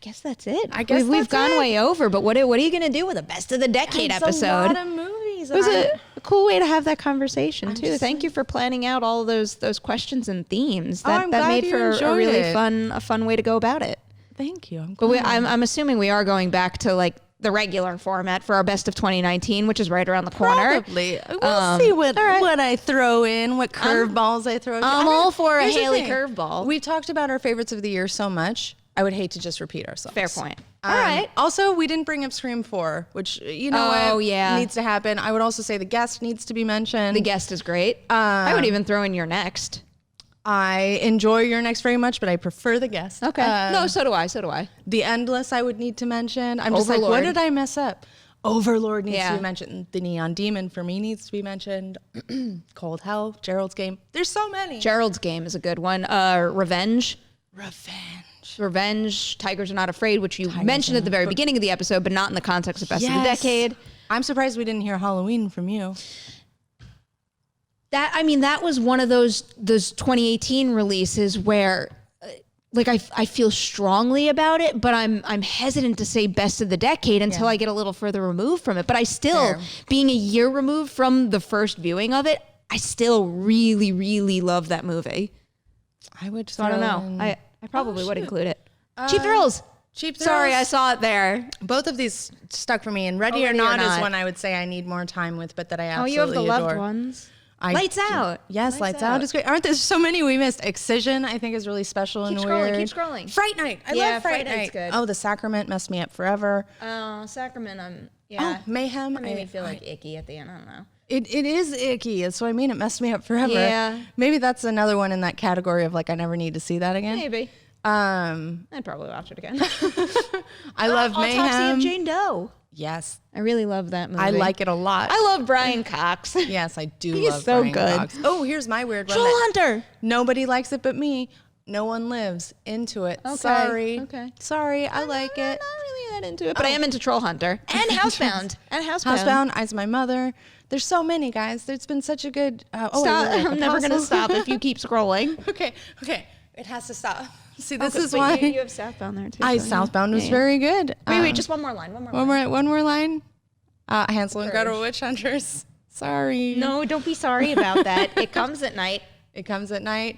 guess that's it. I guess we've gone way over, but what are you going to do with a best of the decade episode? A lot of movies. It was a cool way to have that conversation too. Thank you for planning out all those questions and themes. That made for a really fun way to go about it. Thank you. I'm assuming we are going back to like the regular format for our best of 2019, which is right around the corner. Probably. We'll see what I throw in, what curveballs I throw in. I'm all for a Haleigh curveball. We talked about our favorites of the year so much. I would hate to just repeat ourselves. Fair point. All right. Also, we didn't bring up Scream 4, which, needs to happen. I would also say The Guest needs to be mentioned. The Guest is great. I would even throw in Your Next. I enjoy Your Next very much, but I prefer The Guest. Okay. No, so do I. The Endless I would need to mention. I'm just like, what did I mess up? Overlord needs to be mentioned. The Neon Demon for me needs to be mentioned. Cold Hell, Gerald's Game. There's so many. Gerald's Game is a good one. Revenge, Tigers Are Not Afraid, which you mentioned at the very beginning of the episode, but not in the context of Best of the Decade. I'm surprised we didn't hear Halloween from you. That was one of those 2018 releases where like I feel strongly about it, but I'm hesitant to say Best of the Decade until I get a little further removed from it. But I still, being a year removed from the first viewing of it, I still really, really love that movie. I would. So I don't know. I probably would include it. Cheap Thrills. Sorry, I saw it there. Both of these stuck for me, and Ready or Not is one I would say I need more time with, but that I absolutely adore. You have the loved ones. Lights Out. Yes, Lights Out is great. Aren't there so many we missed? Excision, I think, is really special and weird. Keep scrolling. Fright Night. I love Fright Night. Night's good. Oh, The Sacrament messed me up forever. Oh, Sacrament, Mayhem. It made me feel like icky at the end. I don't know. It is icky. That's what I mean. It messed me up forever. Yeah. Maybe that's another one in that category of like, I never need to see that again. Maybe. I'd probably watch it again. I love Mayhem. Autopsy of Jane Doe. Yes. I really love that movie. I like it a lot. I love Brian Cox. Yes, I do He love is so Brian good. Cox. Oh, here's my weird one. Troll Hunter. Nobody likes it but me. No One Lives. Into it. Okay. Sorry. Okay. Sorry. I like it. I'm not really that into it, but I am into Troll Hunter. And Housebound. Housebound. Eyes of My Mother. There's so many, guys. There's been such a good... Stop. I'm never going to stop if you keep scrolling. Okay. It has to stop. See, this is why... You have Southbound there, too. Southbound was very good. Wait, just one more line. One more line. Hansel and Gretel Witch Hunters. Sorry. No, don't be sorry about that. It comes at night.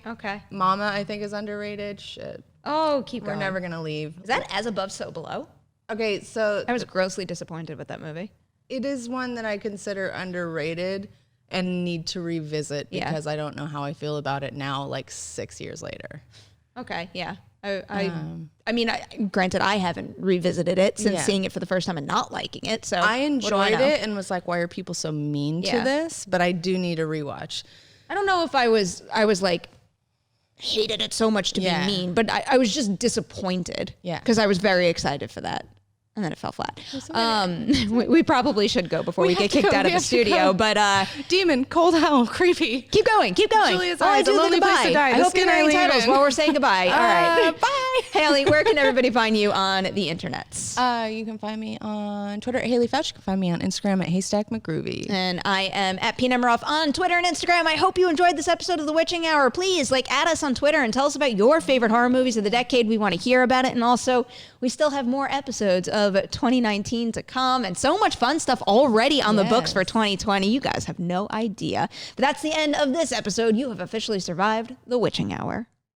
Okay. Mama, I think, is underrated. Shit. Oh, keep going. We're never going to leave. Is that As Above, So Below? Okay, so... I was grossly disappointed with that movie. It is one that I consider underrated and need to revisit because I don't know how I feel about it now, like 6 years later. Okay, yeah. I mean, granted, I haven't revisited it since seeing it for the first time and not liking it. So I enjoyed it and was like, why are people so mean to this? But I do need a rewatch. I don't know if I was like hated it so much to be mean, but I was just disappointed. Yeah, because I was very excited for that. And then it fell flat. We probably should go before we get kicked out of the studio. But Demon, Cold Hell, creepy. Keep going. Julia's Eyes, I do A Lonely Place to Die. I hope you're hearing titles while we're saying goodbye. All right. Bye. Haleigh, where can everybody find you on the internets? You can find me on Twitter at Haleigh Fetch. You can find me on Instagram at Haystack McGroovy. And I am at P. Nemiroff on Twitter and Instagram. I hope you enjoyed this episode of The Witching Hour. Please, add us on Twitter and tell us about your favorite horror movies of the decade. We want to hear about it. And also, we still have more episodes of 2019 to come and so much fun stuff already on the books for 2020. You guys have no idea. But that's the end of this episode. You have officially survived The Witching Hour.